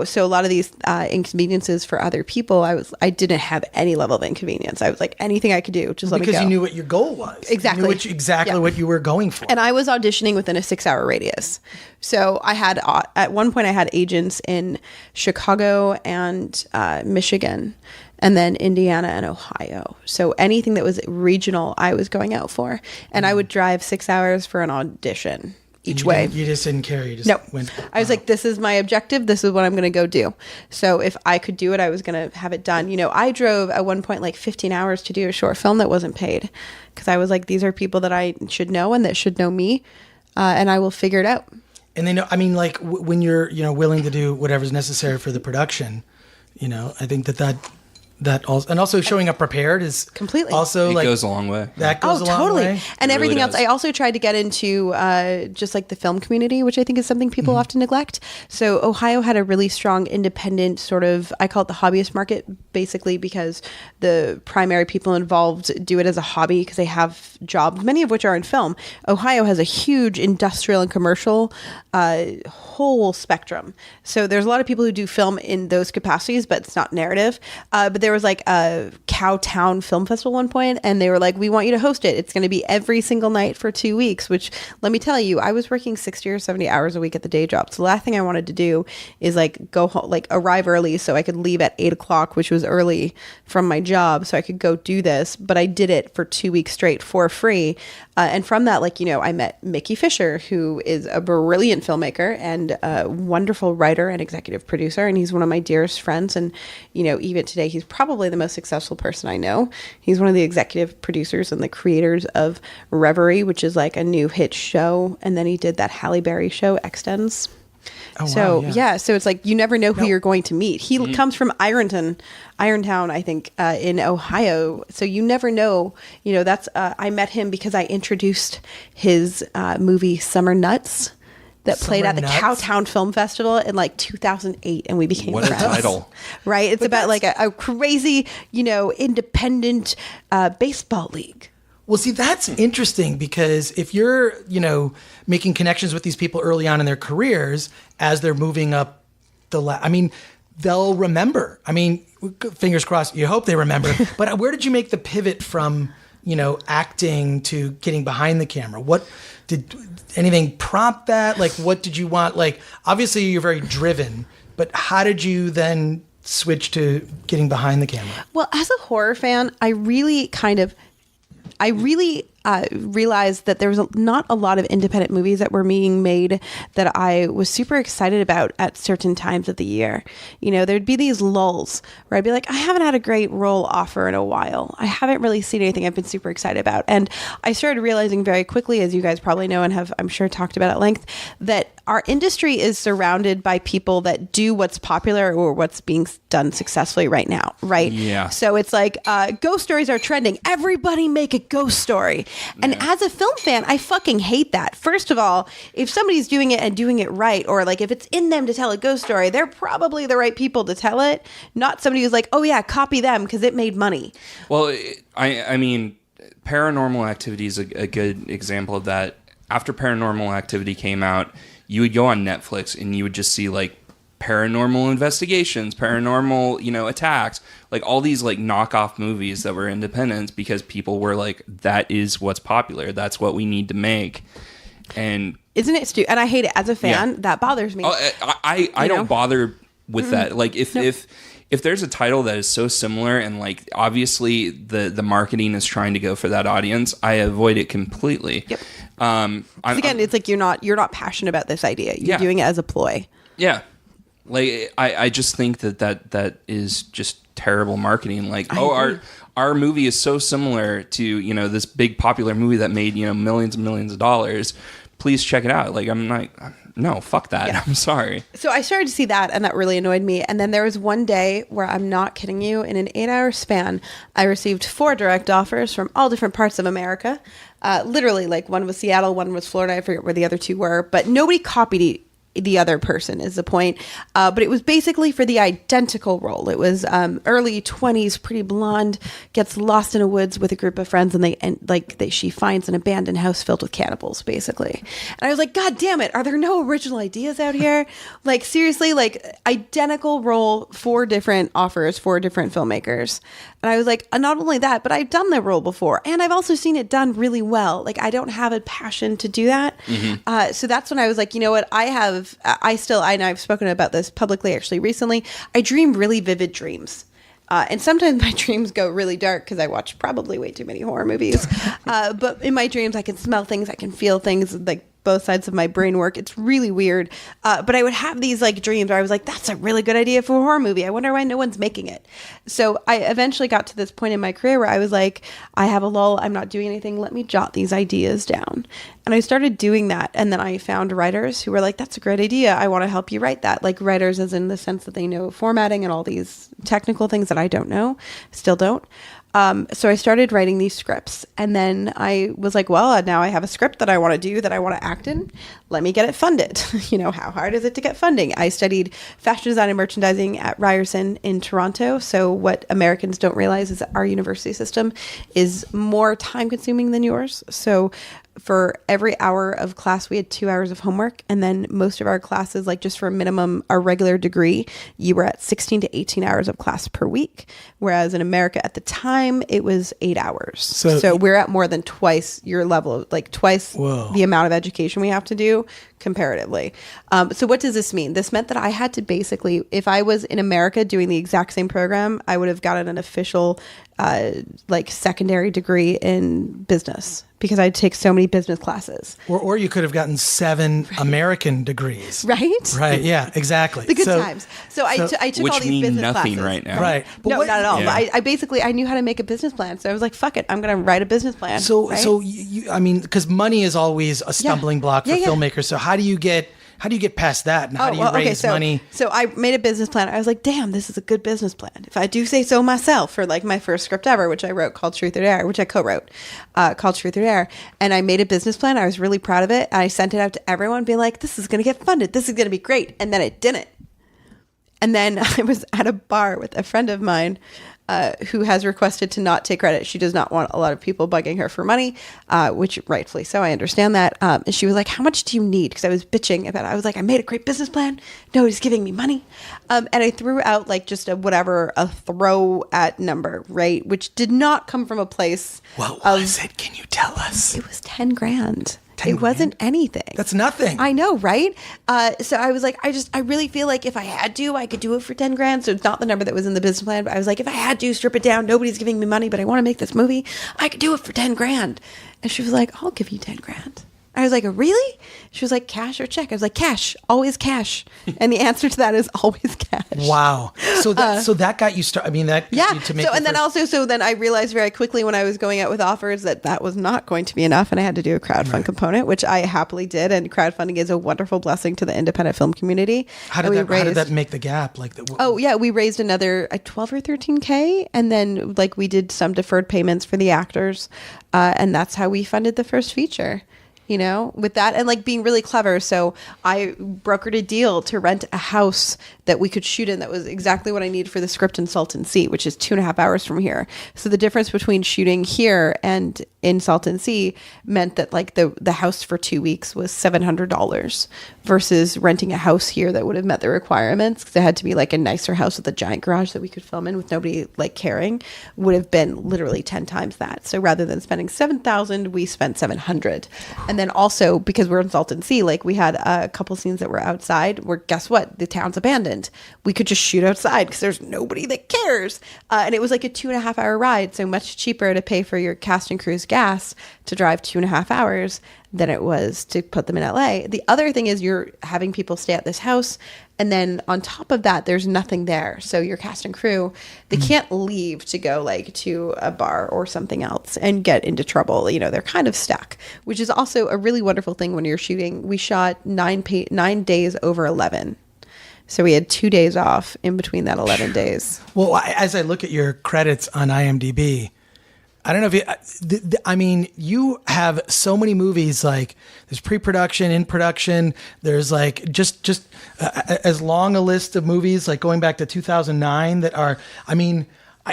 So a lot of these inconveniences for other people, I didn't have any level of inconvenience. I was like, anything I could do, just let me go. Because you knew what your goal was. Exactly. You knew what you were going for. And I was auditioning within a 6-hour radius. So I had, at one point I had agents in Chicago and Michigan, and then Indiana and Ohio. So anything that was regional, I was going out for. And I would drive 6 hours for an audition. each way. You just didn't care. You just No, went. I was like, this is my objective. This is what I'm going to go do. So if I could do it, I was going to have it done. You know, I drove at one point like 15 hours to do a short film that wasn't paid because I was like, these are people that I should know and that should know me, and I will figure it out. And they know, I mean, like when you're, willing to do whatever's necessary for the production, I think that also, and also showing up prepared is completely also it goes a long way. That goes a long totally. way. And It everything really else. does. I also tried to get into just like the film community, which I think is something people often neglect. So Ohio had a really strong independent sort of, I call it the hobbyist market, basically because the primary people involved do it as a hobby because they have jobs, many of which are in film. Ohio has a huge industrial and commercial whole spectrum. So there's a lot of people who do film in those capacities, but it's not narrative. But there was like a Cowtown Film Festival one point, and they were like, we want you to host it. It's going to be every single night for 2 weeks, which let me tell you, I was working 60 or 70 hours a week at the day job. So the last thing I wanted to do is like go home, like arrive early so I could leave at 8 o'clock, which was early from my job. So I could go do this, but I did it for 2 weeks straight for free. And from that, like, I met Mickey Fisher, who is a brilliant filmmaker and a wonderful writer and executive producer. And he's one of my dearest friends. And, even today, he's probably the most successful person I know. He's one of the executive producers and the creators of Reverie, which is like a new hit show. And then he did that Halle Berry show, Extends. Oh, So wow, yeah. so it's like you never know who you're going to meet. He comes from Irontown, I think, in Ohio. So you never know. That's I met him because I introduced his movie Summer Nuts that played at the Nuts? Cowtown Film Festival in like 2008, and we became What a friends. title. Right? It's about like a crazy, independent baseball league. Well, see, that's interesting because if you're, making connections with these people early on in their careers as they're moving up they'll remember. I mean, fingers crossed, you hope they remember. But where did you make the pivot from, acting to getting behind the camera? What did anything prompt that? Like, what did you want? Like, obviously you're very driven, but how did you then switch to getting behind the camera? Well, as a horror fan, I really realized that there was not a lot of independent movies that were being made that I was super excited about at certain times of the year. There'd be these lulls where I'd be like, I haven't had a great role offer in a while. I haven't really seen anything I've been super excited about. And I started realizing very quickly, as you guys probably know and have, I'm sure, talked about at length, that our industry is surrounded by people that do what's popular or what's being done successfully right now, right? Yeah. So it's like ghost stories are trending. Everybody make a ghost story. And as a film fan, I fucking hate that. First of all, if somebody's doing it and doing it right, or like if it's in them to tell a ghost story, they're probably the right people to tell it, not somebody who's like, oh yeah, copy them because it made money. Well, I mean, Paranormal Activity is a good example of that. After Paranormal Activity came out, you would go on Netflix and you would just see like paranormal investigations, paranormal, attacks, like all these like knockoff movies that were independent because people were like, that is what's popular. That's what we need to make. And isn't it stupid? And I hate it as a fan. Yeah. That bothers me. I don't bother with that. Like if there's a title that is so similar and like obviously the marketing is trying to go for that audience, I avoid it completely. Yep. Again, it's like you're not passionate about this idea. You're doing it as a ploy. Yeah. Like I just think that is just terrible marketing. Like, our movie is so similar to, this big popular movie that made, millions and millions of dollars. Please check it out. Like, I'm like, no, fuck that. Yeah. I'm sorry. So I started to see that, and that really annoyed me. And then there was one day where, I'm not kidding you, in an 8-hour span, I received 4 direct offers from all different parts of America. Literally, like one was Seattle, one was Florida. I forget where the other 2 were, but nobody copied the other person is the point. But it was basically for the identical role. It was early 20s, pretty blonde, gets lost in a woods with a group of friends, and she finds an abandoned house filled with cannibals, basically. And I was like, God damn it, are there no original ideas out here? Like, seriously, like identical role, 4 different offers, 4 different filmmakers. And I was like, not only that, but I've done the role before. And I've also seen it done really well. Like, I don't have a passion to do that. Mm-hmm. So that's when I was like, you know what? I've spoken about this publicly actually recently. I dream really vivid dreams. And sometimes my dreams go really dark because I watch probably way too many horror movies. But in my dreams, I can smell things. I can feel things. Like, both sides of my brain work. It's really weird. But I would have these like dreams where I was like, that's a really good idea for a horror movie. I wonder why no one's making it. So I eventually got to this point in my career where I was like, I have a lull. I'm not doing anything. Let me jot these ideas down. And I started doing that. And then I found writers who were like, that's a great idea. I want to help you write that. Like writers as in the sense that they know formatting and all these technical things that I don't know, still don't. So I started writing these scripts, and then I was like, well, now I have a script that I want to do, that I want to act in. Let me get it funded. How hard is it to get funding? I studied fashion design and merchandising at Ryerson in Toronto. So what Americans don't realize is that our university system is more time consuming than yours. So for every hour of class, we had 2 hours of homework. And then most of our classes, like just for a minimum, our regular degree, you were at 16 to 18 hours of class per week. Whereas in America at the time, it was 8 hours. So we're at more than twice your level, like twice the amount of education we have to do comparatively. So what does this mean? This meant that I had to basically, if I was in America doing the exact same program, I would have gotten an official secondary degree in business, because I'd take so many business classes. Or you could have gotten 7 American degrees. Right? Right, yeah, exactly. The good times. So I took all these business nothing classes. right now. Right. But not at all. Yeah. But I knew how to make a business plan. So I was like, fuck it, I'm going to write a business plan. So right? because money is always a stumbling block for filmmakers. So how do you get past that, and how do you raise money? So I made a business plan. I was like, damn, this is a good business plan, if I do say so myself, for like my first script ever, which I wrote, called Truth or Dare, which I co-wrote, called Truth or Dare. And I made a business plan. I was really proud of it. I sent it out to everyone, being like, this is going to get funded. This is going to be great. And then it didn't. And then I was at a bar with a friend of mine who has requested to not take credit. She does not want a lot of people bugging her for money, which rightfully so. I understand that. And she was like, how much do you need? Because I was bitching about it. I was like, I made a great business plan. Nobody's giving me money. And I threw out like just a throw at number, right? Which did not come from a place. What was it? Can you tell us? It was 10 grand. 10 it wasn't anything. That's nothing. I know, right? So I was like, I really feel like if I had to, I could do it for 10 grand. So it's not the number that was in the business plan, but I was like, if I had to strip it down, nobody's giving me money, but I want to make this movie, I could do it for 10 grand. And she was like, I'll give you 10 grand. I was like, really? She was like, cash or check? I was like, cash, always cash. And the answer to that is always cash. Wow. So that got you started. I mean, that got you to make. Then I realized very quickly when I was going out with offers that was not going to be enough, and I had to do a crowdfund component, which I happily did. And crowdfunding is a wonderful blessing to the independent film community. How did that make the gap? We raised another 12 or 13K, and then we did some deferred payments for the actors, and that's how we funded the first feature. With that, and being really clever. So I brokered a deal to rent a house that we could shoot in that was exactly what I needed for the script in Salton Sea, which is 2.5 hours from here. So the difference between shooting here and in Salton Sea meant that the house for 2 weeks was $700 versus renting a house here that would have met the requirements, because it had to be a nicer house with a giant garage that we could film in with nobody caring, would have been literally 10 times that. So rather than spending $7,000, we spent $700. And then also, because we're in Salton Sea, we had a couple scenes that were outside where, guess what? The town's abandoned. We could just shoot outside because there's nobody that cares. And it was a 2.5 hour ride. So much cheaper to pay for your cast and crew's gas to drive 2.5 hours than it was to put them in LA. The other thing is you're having people stay at this house, and then on top of that, there's nothing there. So your cast and crew, they can't leave to go to a bar or something else and get into trouble. They're kind of stuck, which is also a really wonderful thing when you're shooting. We shot 9 days over 11. So we had 2 days off in between that 11 days. Well, as I look at your credits on IMDb, I don't know if you have so many movies. There's pre-production, in production. There's just as long a list of movies going back to 2009 that are.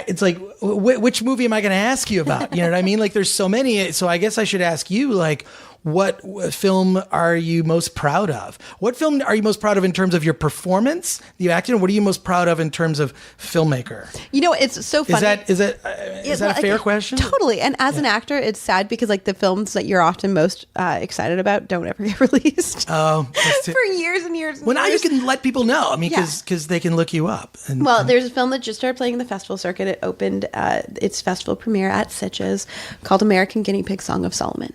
It's which movie am I going to ask you about? You know what I mean? There's so many. So I guess I should ask you what film are you most proud of? What film are you most proud of in terms of your performance, the acting? What are you most proud of in terms of filmmaker? It's so funny. Is that a fair question? Totally. And as an actor, it's sad because the films that you're often most excited about don't ever get released. Oh, for years and years. Well, now you can let people know. Because they can look you up. There's a film that just started playing in the festival circuit. It opened its festival premiere at Sitges, called American Guinea Pig: Song of Solomon.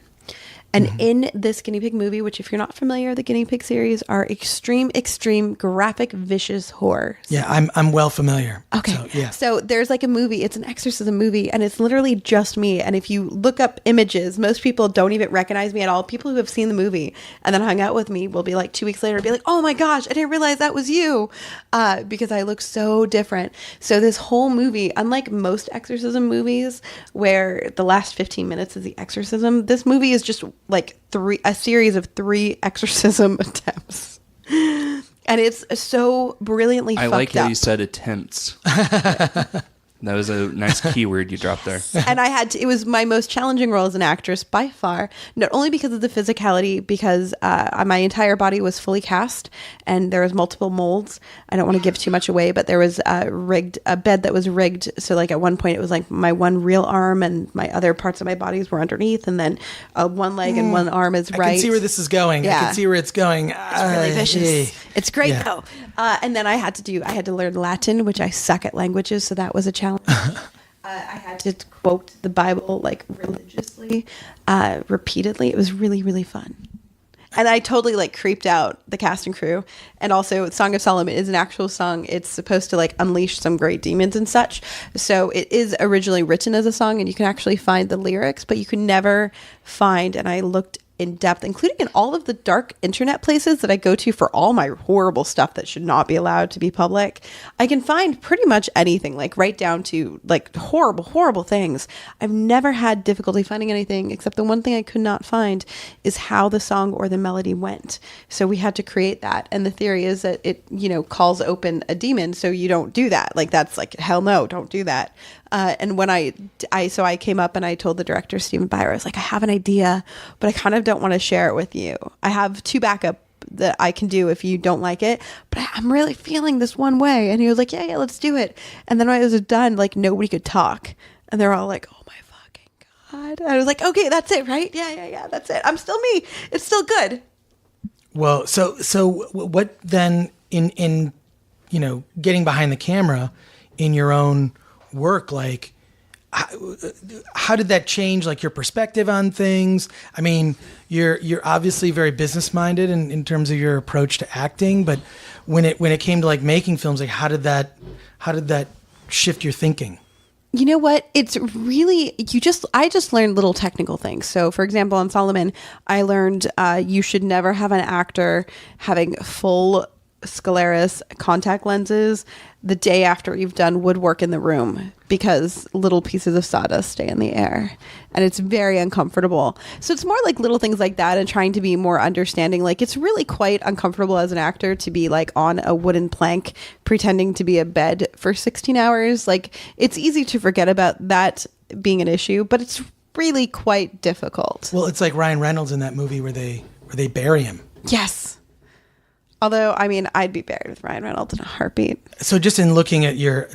And in this guinea pig movie, which if you're not familiar, the guinea pig series are extreme graphic vicious horrors. Yeah, I'm well familiar. Okay. So, yeah. So there's like a movie, it's an exorcism movie, and it's literally just me. And if you look up images, most people don't even recognize me at all. People who have seen the movie and then hung out with me will be like 2 weeks later, be like, oh my gosh, I didn't realize that was you. Because I look so different. So this whole movie, unlike most exorcism movies where the last 15 minutes is the exorcism, this movie is just like a series of 3 exorcism attempts. And it's so brilliantly fucked up. I like how you said attempts. That was a nice keyword you dropped there. And it was my most challenging role as an actress by far, not only because of the physicality, because my entire body was fully cast and there was multiple molds. I don't want to give too much away, but there was a bed that was rigged. So like at one point it was like my one real arm and my other parts of my bodies were underneath, and then one leg and one arm is right. I can see where this is going. Yeah. I can see where it's going. It's really vicious. It's great though. And then I had to learn Latin, which I suck at languages, so that was a challenge. I had to quote the Bible like religiously, repeatedly. It was really, really fun. And I totally like creeped out the cast and crew. And also Song of Solomon is an actual song. It's supposed to like unleash some great demons and such. So it is originally written as a song, and you can actually find the lyrics, but you can never find, and I looked in depth, including in all of the dark internet places that I go to for all my horrible stuff that should not be allowed to be public. I can find pretty much anything, like right down to like horrible things. I've never had difficulty finding anything, except the one thing I could not find is how the song or the melody went. So we had to create that. And the theory is that it, calls open a demon. So you don't do that. Like that's like, hell no, don't do that. And when I came up and I told the director, Stephen Byer, I was like, I have an idea, but I kind of don't want to share it with you. I have 2 backup that I can do if you don't like it, but I'm really feeling this one way. And he was like, yeah, let's do it. And then when it was done, like nobody could talk. And they're all like, oh my fucking God. And I was like, okay, that's it, right? Yeah, that's it. I'm still me. It's still good. Well, so what then in getting behind the camera in your own work, like how did that change like your perspective on things? I mean, you're obviously very business minded in terms of your approach to acting, but when it came to like making films, like how did that shift your thinking? You know what? It's really, I just learned little technical things. So for example, on Solomon, I learned you should never have an actor having full scleras contact lenses the day after you've done woodwork in the room, because little pieces of sawdust stay in the air and it's very uncomfortable. So it's more like little things like that, and trying to be more understanding. Like it's really quite uncomfortable as an actor to be like on a wooden plank pretending to be a bed for 16 hours. Like it's easy to forget about that being an issue, but it's really quite difficult. Well, it's like Ryan Reynolds in that movie where they bury him. Yes. Although, I mean, I'd be buried with Ryan Reynolds in a heartbeat. So just in looking at your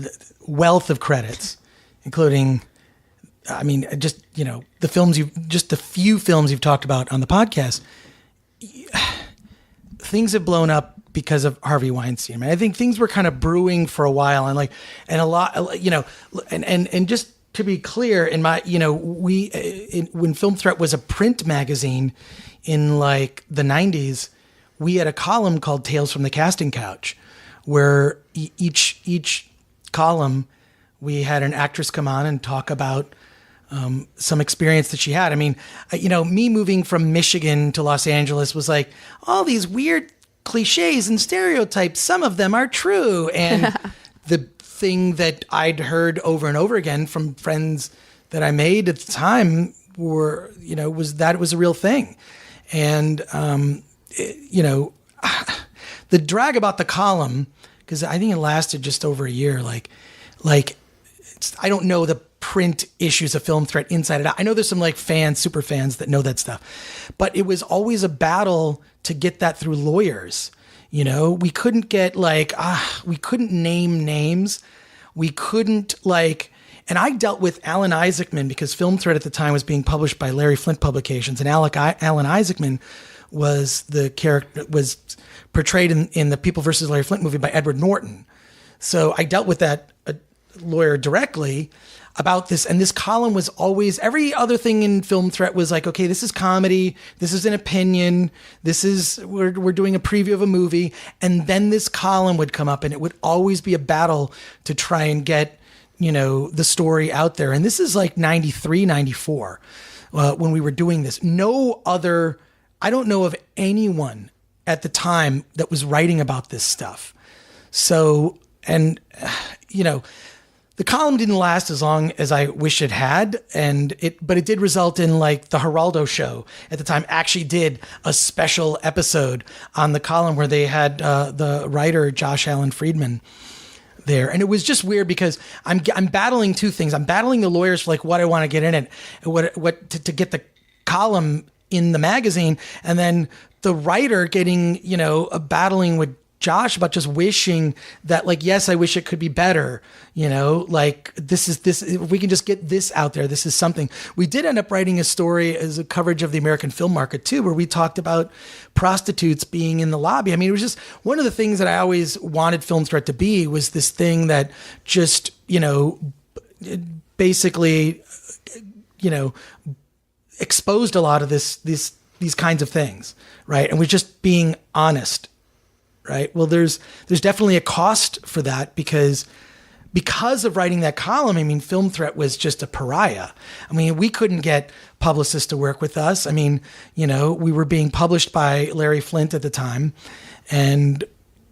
wealth of credits, including, I mean, just, the few films you've talked about on the podcast, things have blown up because of Harvey Weinstein. I mean, I think things were kind of brewing for a while, and and just to be clear, in my, when Film Threat was a print magazine in like the 90s, we had a column called Tales from the Casting Couch, where each column we had an actress come on and talk about some experience that she had. I mean, me moving from Michigan to Los Angeles was like all these weird cliches and stereotypes. Some of them are true. And the thing that I'd heard over and over again from friends that I made at the time was that it was a real thing. And, the drag about the column, because I think it lasted just over a year. I don't know the print issues of Film Threat inside and out. I know there's some like super fans that know that stuff, but it was always a battle to get that through lawyers. We couldn't get we couldn't name names. We couldn't and I dealt with Alan Isaacman because Film Threat at the time was being published by Larry Flint Publications, and Alan Isaacman was portrayed in the People versus Larry Flint movie by Edward Norton. So I dealt with that lawyer directly. about this. And this column was always, every other thing in Film Threat was like, okay, this is comedy. This is an opinion. We're doing a preview of a movie. And then this column would come up and it would always be a battle to try and get, the story out there. And this is like 93, 94, when we were doing this. I don't know of anyone at the time that was writing about this stuff. So, and, the column didn't last as long as I wish it had, but it did result in like the Geraldo show at the time actually did a special episode on the column where they had the writer Josh Allen Friedman there. And it was just weird because I'm battling two things. I'm battling the lawyers for like what I want to get in it, to get the column in the magazine, and then the writer getting, battling with Josh about just wishing that, like, yes, I wish it could be better, like this, if we can just get this out there, this is something. We did end up writing a story as a coverage of the American film market too, where we talked about prostitutes being in the lobby. I mean, it was just one of the things that I always wanted Film Threat to be, was this thing that just, basically, exposed a lot of these kinds of things, right? And we're just being honest. Right. Well, there's definitely a cost for that because of writing that column. I mean, Film Threat was just a pariah. I mean, we couldn't get publicists to work with us. I mean, we were being published by Larry Flint at the time, and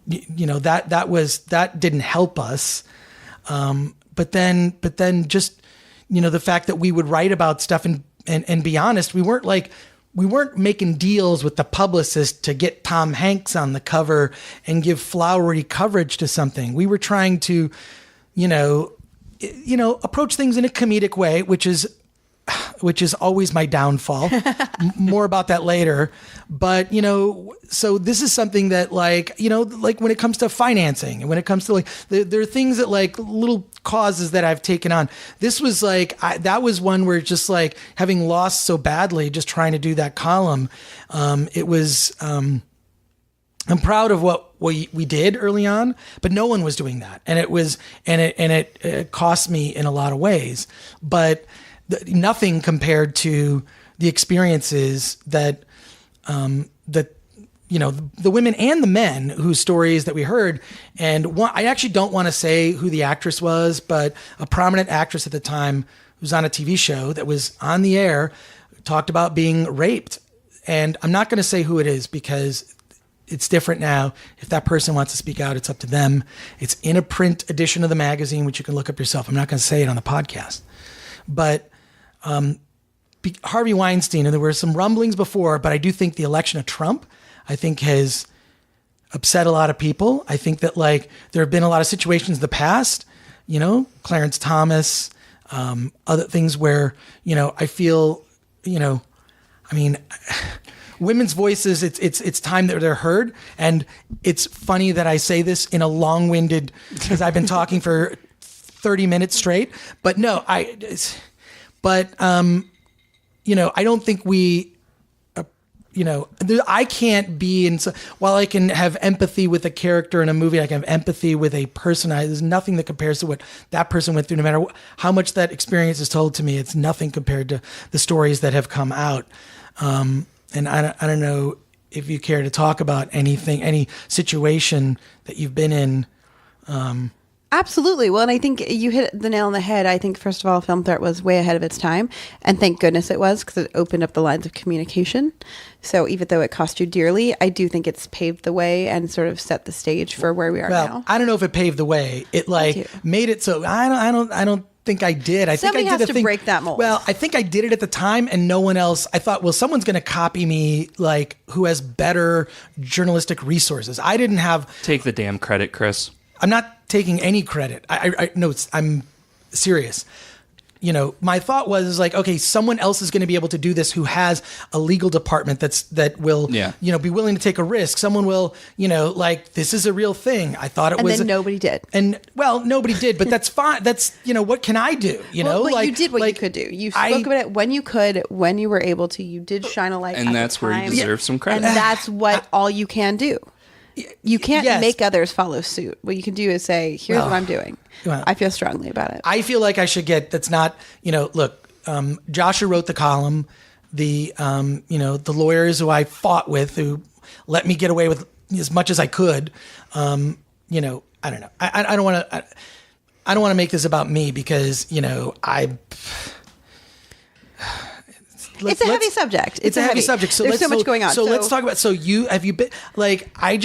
that didn't help us. But then just the fact that we would write about stuff and be honest, we weren't making deals with the publicist to get Tom Hanks on the cover and give flowery coverage to something. We were trying to, approach things in a comedic way, which is always my downfall. More about that later. But, so this is something that like when it comes to financing and when it comes to there are things that like little causes that I've taken on. This was like, that was one where just like having lost so badly, just trying to do that column. It was, I'm proud of what we did early on, but no one was doing that. And it cost me in a lot of ways, but nothing compared to the experiences that the women and the men whose stories that we heard. And I actually don't want to say who the actress was, but a prominent actress at the time who was on a TV show that was on the air talked about being raped. And I'm not going to say who it is because it's different now. If that person wants to speak out, it's up to them. It's in a print edition of the magazine, which you can look up yourself. I'm not going to say it on the podcast. But Harvey Weinstein, and there were some rumblings before, but I do think the election of Trump, I think, has upset a lot of people. I think that like there have been a lot of situations in the past, Clarence Thomas, other things where, I feel, women's voices, it's time that they're heard. And it's funny that I say this in a long-winded, because I've been talking for 30 minutes straight, but no, I don't think we, I can't be while I can have empathy with a character in a movie, I can have empathy with a person. There's nothing that compares to what that person went through, no matter how much that experience is told to me. It's nothing compared to the stories that have come out. And I don't know if you care to talk about anything, any situation that you've been in. Absolutely. Well, and I think you hit the nail on the head. I think, first of all, Film Threat was way ahead of its time. And thank goodness it was, because it opened up the lines of communication. So even though it cost you dearly, I do think it's paved the way and sort of set the stage for where we are now. I don't know if it paved the way. It made it so I don't think I did. Somebody has to break that mold. Well, I think I did it at the time and no one else. I thought, well, someone's going to copy me, like who has better journalistic resources. I didn't have. Take the damn credit, Chris. I'm not taking any credit. I'm serious. My thought was like, okay, someone else is going to be able to do this who has a legal department that will, be willing to take a risk. Someone will, this is a real thing. I thought it was. And then nobody did. Nobody did, but that's fine. That's, what can I do? You did what you could do. You spoke about it when you could, when you were able to. You did shine a light. And that's where you deserve some credit. And that's what all you can do. You can't Yes. make others follow suit. What you can do is say, here's Well, what I'm doing. well, I feel strongly about it. I feel like I should get, that's not, look, Joshua wrote the column, the lawyers who I fought with, who let me get away with as much as I could. I don't know. I don't want to, I don't want to make this about me because, It's a heavy subject. It's a heavy subject. So there's so much going on. So let's talk about. So have you been like? I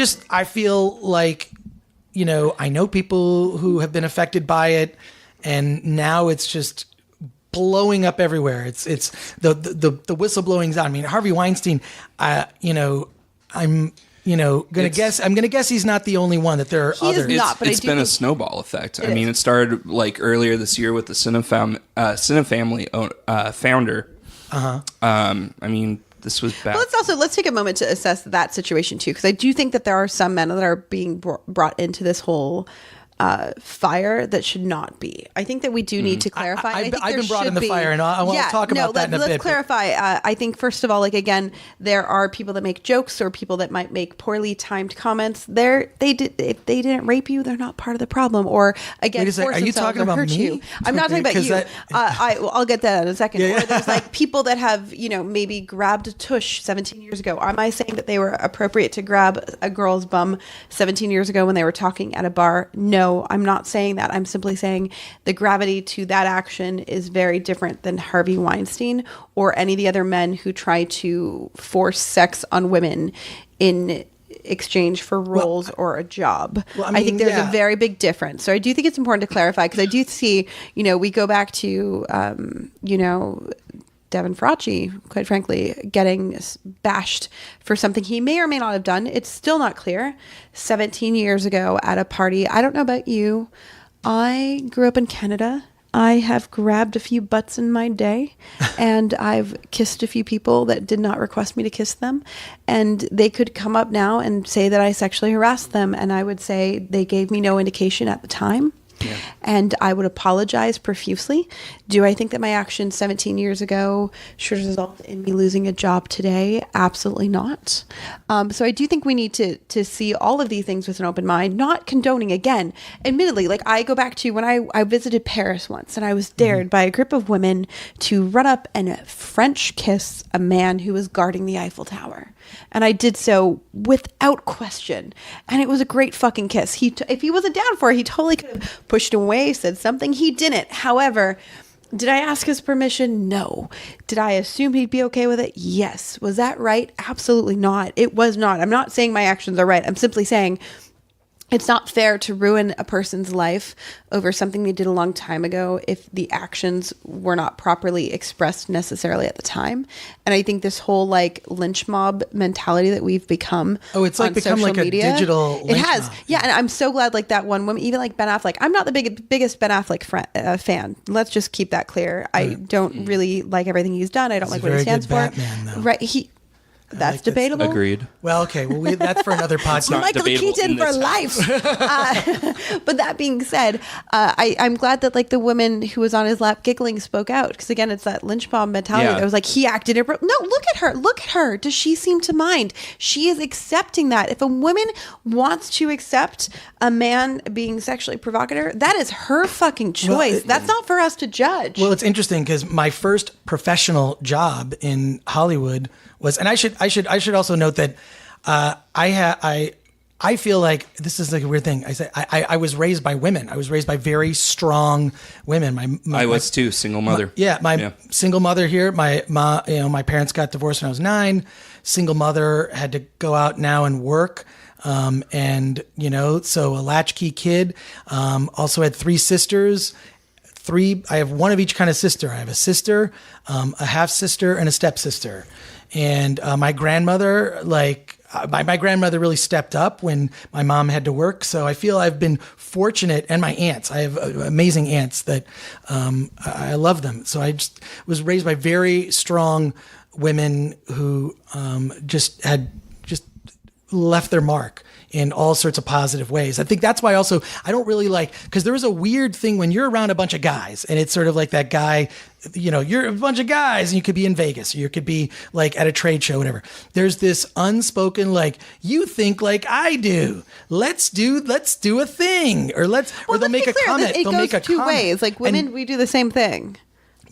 feel like, I know people who have been affected by it, and now it's just blowing up everywhere. It's the whistleblowing's on. I mean, Harvey Weinstein. I'm gonna guess he's not the only one. That there are He is others. not. But It's been a snowball effect. I mean, is. it started like earlier this year with the Cinefamily founder. I mean, this was bad. But let's take a moment to assess that situation too, because I do think that there are some men that are being brought into this whole fire that should not be. I think that we do need to clarify. I've think been there brought should in the be- fire, and I want to talk about that in a bit. Let's clarify. I think first of all, like again, there are people that make jokes or people that might make poorly timed comments. If they didn't rape you, they're not part of the problem. Or again, Wait a second, force are you themselves talking or about hurt me? you. I'm not talking about 'Cause you. that- I'll get that in a second. Yeah. Or there's like people that have maybe grabbed a tush 17 years ago. Am I saying that they were appropriate to grab a girl's bum 17 years ago when they were talking at a bar? No, I'm not saying that. I'm simply saying the gravity to that action is very different than Harvey Weinstein or any of the other men who try to force sex on women in exchange for roles or a job. Well, I think there's yeah. a very big difference. So I do think it's important to clarify because I do see, we go back to, Devin Fauci, quite frankly, getting bashed for something he may or may not have done. It's still not clear. 17 years ago at a party, I don't know about you, I grew up in Canada. I have grabbed a few butts in my day, and I've kissed a few people that did not request me to kiss them. And they could come up now and say that I sexually harassed them, and I would say they gave me no indication at the time. Yeah. And I would apologize profusely. Do I think that my actions 17 years ago should result in me losing a job today? Absolutely not. So I do think we need to see all of these things with an open mind, not condoning again. Admittedly, like I go back to when I visited Paris once and I was dared by a group of women to run up and French kiss a man who was guarding the Eiffel Tower. And I did so without question. And it was a great fucking kiss. If he wasn't down for it, he totally could have pushed away, said something. He didn't. However, did I ask his permission? No. Did I assume he'd be okay with it? Yes. Was that right? Absolutely not. It was not. I'm not saying my actions are right. I'm simply saying it's not fair to ruin a person's life over something they did a long time ago if the actions were not properly expressed necessarily at the time. And I think this whole like lynch mob mentality that we've become. Oh, it's like become like a digital lynch It has. mob. Yeah. And I'm so glad like that one woman, even like Ben Affleck. I'm not the biggest Ben Affleck fan. Let's just keep that clear. I don't really like everything he's done. I don't like what he stands for. Batman, though. Right. That's debatable. Agreed. Well, okay. Well, that's for another podcast. not Michael debatable Keaton in for this life. But that being said, I'm glad that like the woman who was on his lap giggling spoke out because again, it's that lynch mob mentality. Yeah. That was like he acted. No, look at her. Look at her. Does she seem to mind? She is accepting that. If a woman wants to accept a man being sexually provocative, that is her fucking choice. That's not for us to judge. Well, it's interesting because my first professional job in Hollywood was, and I should also note that I feel like this is like a weird thing. I was raised by women. I was raised by very strong women. I was too, single mother. My single mother here. My my parents got divorced when I was 9. Single mother, had to go out now and work. And so a latchkey kid. Also had 3 sisters. I have one of each kind of sister. I have a sister, a half sister, and a stepsister. And my grandmother, my grandmother really stepped up when my mom had to work. So I feel I've been fortunate, and my aunts. I have amazing aunts that I love them. So I just was raised by very strong women who just left their mark in all sorts of positive ways. I think that's why also I don't really like, because there is a weird thing when you're around a bunch of guys and it's sort of like that guy, you're a bunch of guys and you could be in Vegas or you could be like at a trade show, whatever. There's this unspoken, like, you think like I do. Let's do a thing, or they'll make a comment. They'll make a two comment. ways. Like women, we do the same thing.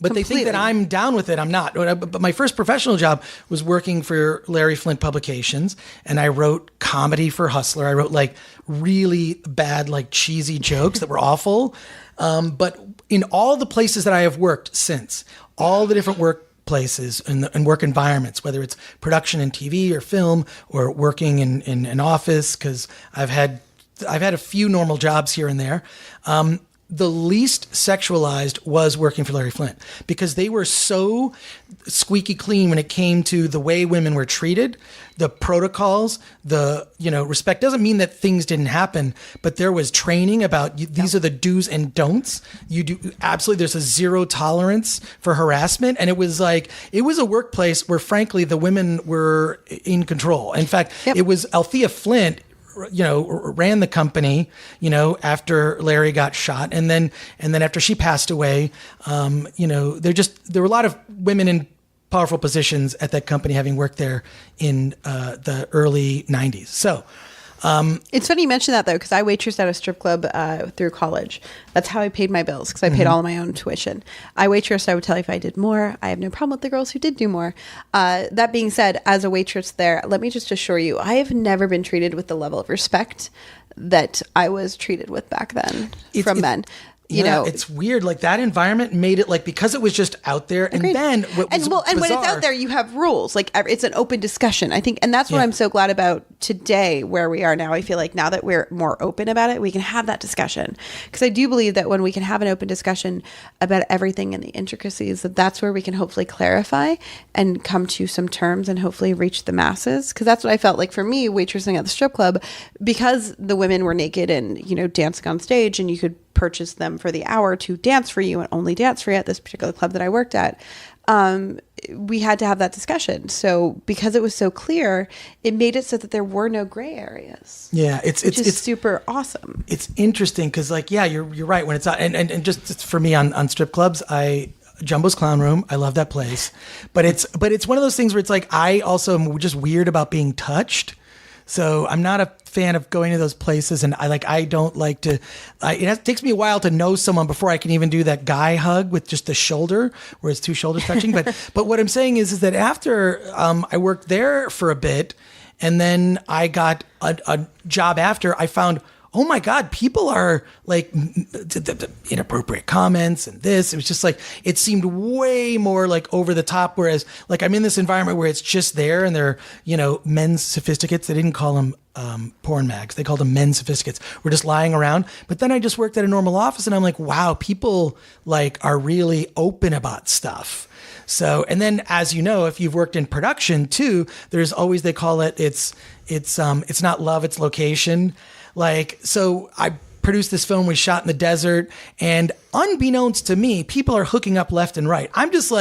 But Completely. They think that I'm down with it. I'm not. But my first professional job was working for Larry Flint Publications, and I wrote comedy for Hustler. I wrote like really bad, like cheesy jokes that were awful. But in all the places that I have worked since, all the different workplaces and work environments, whether it's production in TV or film or working in an office, because I've had a few normal jobs here and there. The least sexualized was working for Larry Flint, because they were so squeaky clean when it came to the way women were treated, the protocols, the respect. Doesn't mean that things didn't happen, but there was training about these are the do's and don'ts. You do absolutely. There's a zero tolerance for harassment, and it was a workplace where, frankly, the women were in control. In fact, It was Althea Flint, ran the company, after Larry got shot. And then after she passed away, there were a lot of women in powerful positions at that company, having worked there in the early 90s. So, it's funny you mention that, though, because I waitressed at a strip club through college. That's how I paid my bills, because I paid all of my own tuition. I waitressed. I would tell you if I did more. I have no problem with the girls who did do more. That being said, as a waitress there, let me just assure you, I have never been treated with the level of respect that I was treated with back then from men. It's weird. Like, that environment made it because it was just out there. Agreed. And then and when it's out there, you have rules. Like, it's an open discussion, I think. And that's what I'm so glad about today, where we are now. I feel like now that we're more open about it, we can have that discussion. Because I do believe that when we can have an open discussion about everything and the intricacies, that's where we can hopefully clarify and come to some terms and hopefully reach the masses. Because that's what I felt like for me, waitressing at the strip club, because the women were naked and, dancing on stage, and you could purchase them for the hour to dance for you and only dance for you at this particular club that I worked at. We had to have that discussion. So because it was so clear, it made it so that there were no gray areas. Yeah, it's super awesome. It's interesting because, you're right when it's out. And just for me on strip clubs, Jumbo's Clown Room, I love that place. But it's one of those things where it's like, I also am just weird about being touched. So I'm not a fan of going to those places, and I don't like to. It takes me a while to know someone before I can even do that guy hug with just the shoulder, where it's two shoulders touching. But what I'm saying is that after I worked there for a bit, and then I got a job after, I found, oh my God, people are like inappropriate comments and this. It was just it seemed way more over the top. Whereas I'm in this environment where it's just there, and they're, men's sophisticates. They didn't call them porn mags. They called them men's sophisticates. We're just lying around. But then I just worked at a normal office, and I'm like, wow, people are really open about stuff. So, and then, as you know, if you've worked in production too, there's always, they call it's not love, it's location. So I produced this film we shot in the desert, and unbeknownst to me, people are hooking up left and right. I'm just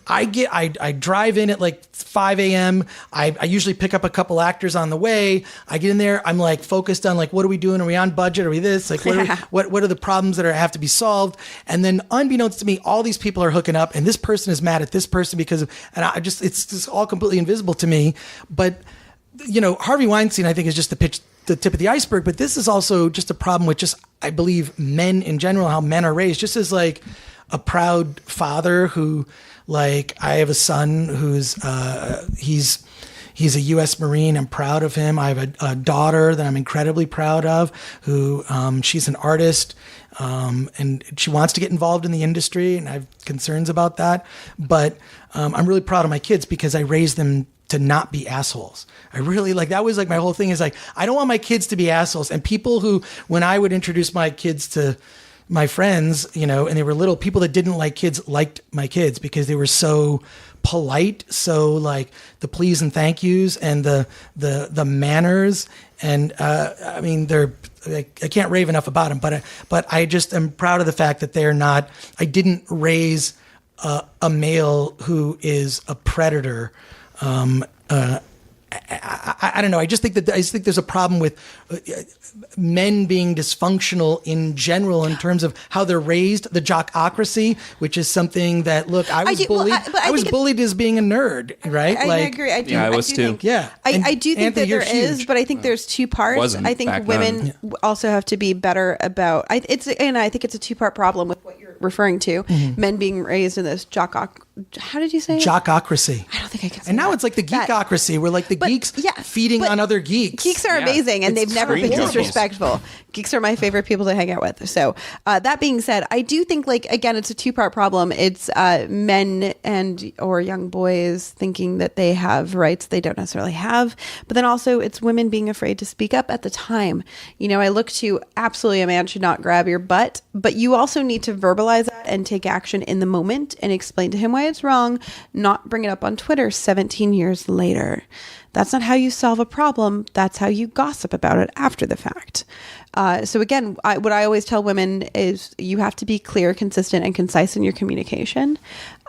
I drive in at 5 a.m. I usually pick up a couple actors on the way. I get in there. I'm focused on what are we doing? Are we on budget? Are we this? What are the problems that have to be solved? And then unbeknownst to me, all these people are hooking up, and this person is mad at this person it's just all completely invisible to me. But, Harvey Weinstein, I think, is just the tip of the iceberg, but this is also just a problem with I believe, men in general, how men are raised, just as a proud father who, I have a son who's, he's a U.S. Marine. I'm proud of him. I have a daughter that I'm incredibly proud of, who, she's an artist, and she wants to get involved in the industry, and I have concerns about that. But, I'm really proud of my kids because I raised them to not be assholes. I really that was my whole thing is I don't want my kids to be assholes. And people who, when I would introduce my kids to my friends, and they were little, people that didn't like kids liked my kids because they were so polite. So the please and thank yous and the manners. And, I can't rave enough about them, but I just am proud of the fact that I didn't raise a male who is a predator, I don't know. I just think there's a problem with men being dysfunctional in general in terms of how they're raised, the jockocracy, which is something that, look, I was bullied as being a nerd, right? I agree. I do. Yeah, I was too. Think, yeah. I do think Anthony, that there is, but I think there's two parts. Wasn't I think back women then. also have to be better about. I think it's a two-part problem with what you're referring to. Men being raised in this how did you say it? Jockocracy. I don't think I can say And now that. it's like the geekocracy, where like the geeks feeding but on other geeks. Geeks are amazing, and It's they've never been extreme disrespectful. Geeks are my favorite people to hang out with. So that being said, I do think, like, again, it's a two-part problem. It's men or young boys thinking that they have rights they don't necessarily have, but then also it's women being afraid to speak up at the time. You know, I look to absolutely a man should not grab your butt, but you also need to verbalize that and take action in the moment and explain to him why it's wrong, not bring it up on Twitter 17 years later. That's not how you solve a problem. That's how you gossip about it after the fact. So again, what I always tell women is you have to be clear, consistent, and concise in your communication.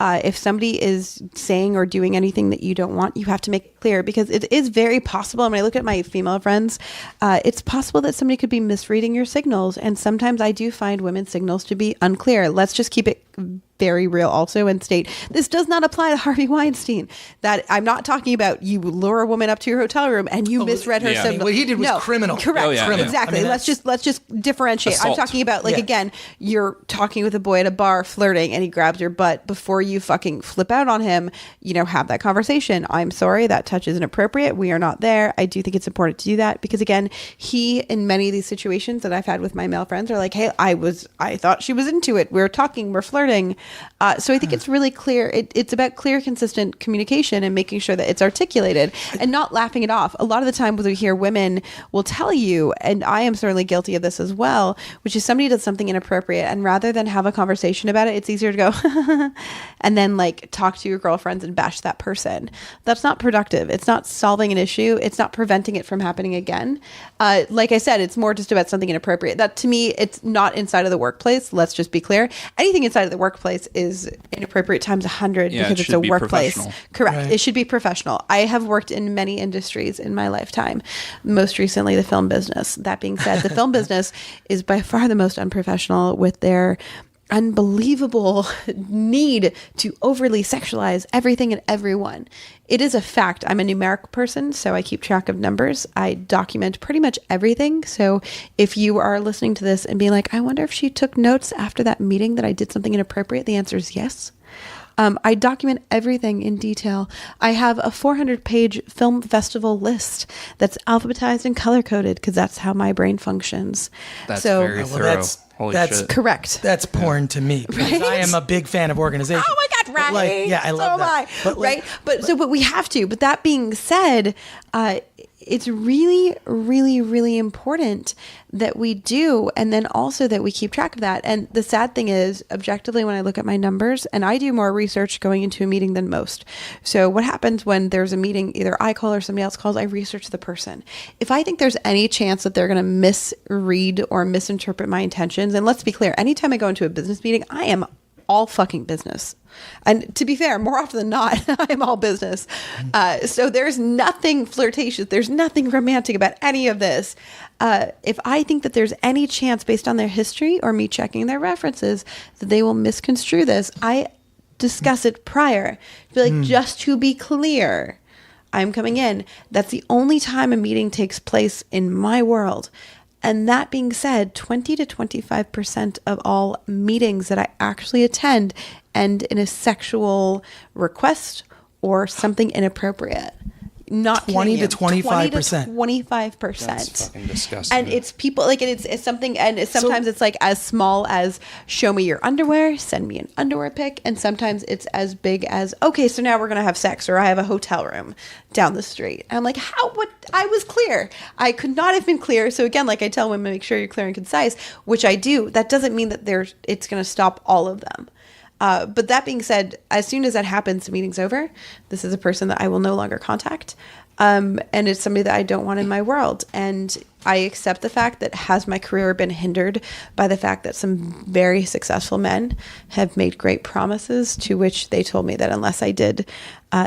If somebody is saying or doing anything that you don't want, you have to make it clear, because it is very possible. When I look at my female friends, it's possible that somebody could be misreading your signals. And sometimes I do find women's signals to be unclear. Let's just keep it very real also and state this does not apply to Harvey Weinstein. That I'm not talking about you lure a woman up to your hotel room and you misread her signal. What he did was criminal. Correct. Oh, yeah, Exactly. I mean, let's just differentiate. Assault. I'm talking about, like, again, you're talking with a boy at a bar flirting and he grabs your butt. Before you fucking flip out on him, you know, have that conversation. I'm sorry, that touch is inappropriate. We are not there. I do think it's important to do that, because again, he, in many of these situations that I've had with my male friends, are like, hey, I thought she was into it. We're talking, we're flirting. So I think it's really clear. It's about clear, consistent communication and making sure that it's articulated and not laughing it off. A lot of the time, when we hear women will tell you, and I am certainly guilty of this as well, which is somebody does something inappropriate, and rather than have a conversation about it, it's easier to go and then like talk to your girlfriends and bash that person. That's not productive. It's not solving an issue. It's not preventing it from happening again. Like I said, it's more just about something inappropriate. That, to me, it's not inside of the workplace. Let's just be clear. Anything inside of the workplace is inappropriate times 100 because it's a workplace. Correct. Right. It should be professional. I have worked in many industries in my lifetime, most recently the film business. That being said, the film business is by far the most unprofessional, with their unbelievable need to overly sexualize everything and everyone. It is a fact. I'm a numeric person, so I keep track of numbers. I document pretty much everything. So if you are listening to this and being like, I wonder if she took notes after that meeting that I did something inappropriate, the answer is yes. I document everything in detail. I have a 400-page film festival list that's alphabetized and color-coded, because that's how my brain functions. That's very thorough. Holy that's shit. Correct. That's porn to me, because Right? I am a big fan of organization. Oh my God, right? Like, yeah, I love that. But right? But we have to. But that being said, it's really, really, really important that we do, and then also that we keep track of that. And the sad thing is, objectively, when I look at my numbers, and I do more research going into a meeting than most. So what happens when there's a meeting, either I call or somebody else calls, I research the person. If I think there's any chance that they're going to misread or misinterpret my intentions, and let's be clear, anytime I go into a business meeting, I am all fucking business. And to be fair, more often than not, I'm all business. So there's nothing flirtatious. There's nothing romantic about any of this. If I think that there's any chance, based on their history or me checking their references, that they will misconstrue this, I discuss it prior. Be like, just to be clear, I'm coming in. That's the only time a meeting takes place in my world. And that being said, 20 to 25% of all meetings that I actually attend end in a sexual request or something inappropriate. Not 20 to 25%. 25%. That's fucking disgusting. And it's people, like, it's something, and sometimes it's like as small as show me your underwear, send me an underwear pic, and sometimes it's as big as, okay, so now we're gonna have sex, or I have a hotel room down the street. And I'm like, I was clear. I could not have been clear. So again, like I tell women, make sure you're clear and concise, which I do. That doesn't mean that it's gonna stop all of them. But that being said, as soon as that happens, the meeting's over. This is a person that I will no longer contact. And it's somebody that I don't want in my world. And I accept the fact that has my career been hindered by the fact that some very successful men have made great promises to which they told me that unless I did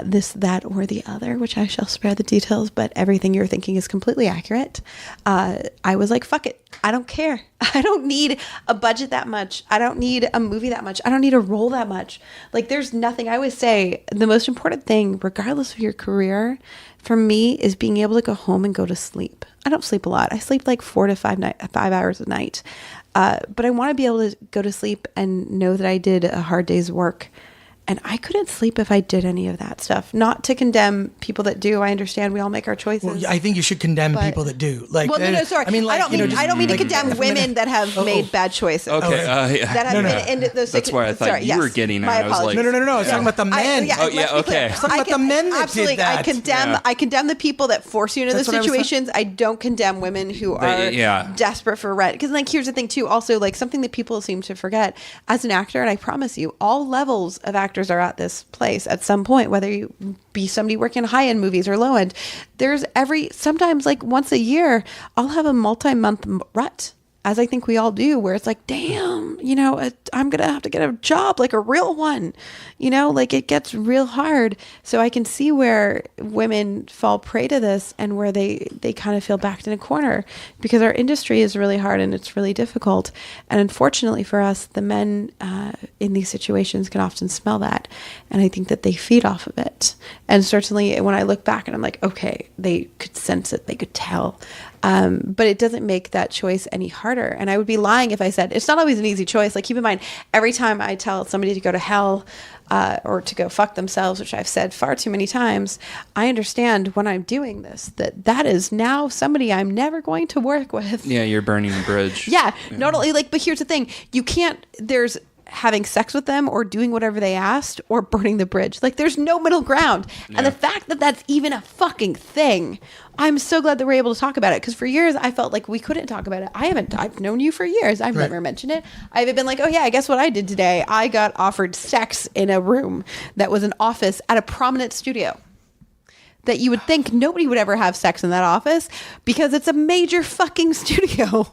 this, that, or the other, which I shall spare the details, but everything you're thinking is completely accurate. I was like, fuck it. I don't care. I don't need a budget that much. I don't need a movie that much. I don't need a role that much. Like, there's nothing. I always say the most important thing, regardless of your career, for me is being able to go home and go to sleep. I don't sleep a lot. I sleep like 4 to 5 hours a night. But I want to be able to go to sleep and know that I did a hard day's work. And I couldn't sleep if I did any of that stuff. Not to condemn people that do. I understand we all make our choices. Well, I think you should condemn people that do. Like, well, no, sorry. I mean, like, I don't mean to condemn women that have made bad choices. Okay, yeah. That have been in those. That's where I thought you were getting at. My apologies. I was like, no. I was talking about the men. Okay. I was talking about the men that did that. I condemn the people that force you into those situations. I don't condemn women who are desperate for rent. Because, like, here's the thing too. Also, like, something that people seem to forget as an actor, and I promise you, all levels of actors are at this place at some point, whether you be somebody working high-end movies or low-end. There's sometimes like once a year, I'll have a multi-month rut, as I think we all do, where it's like, damn, I'm going to have to get a job, like a real one, like it gets real hard. So I can see where women fall prey to this and where they kind of feel backed in a corner because our industry is really hard and it's really difficult. And unfortunately for us, the men in these situations can often smell that. And I think that they feed off of it. And certainly when I look back and I'm like, okay, they could sense it, they could tell. But it doesn't make that choice any harder. And I would be lying if I said it's not always an easy choice. Like, keep in mind, every time I tell somebody to go to hell or to go fuck themselves, which I've said far too many times, I understand when I'm doing this, that is now somebody I'm never going to work with. Yeah, you're burning the bridge. Yeah, not only like, but here's the thing. You can't, there's having sex with them or doing whatever they asked or burning the bridge. Like, there's no middle ground. Yeah. And the fact that that's even a fucking thing, I'm so glad that we're able to talk about it. Because for years I felt like we couldn't talk about it. I've known you for years. I've never mentioned it. I haven't been like, oh yeah, I guess what I did today. I got offered sex in a room that was an office at a prominent studio. That you would think nobody would ever have sex in that office because it's a major fucking studio.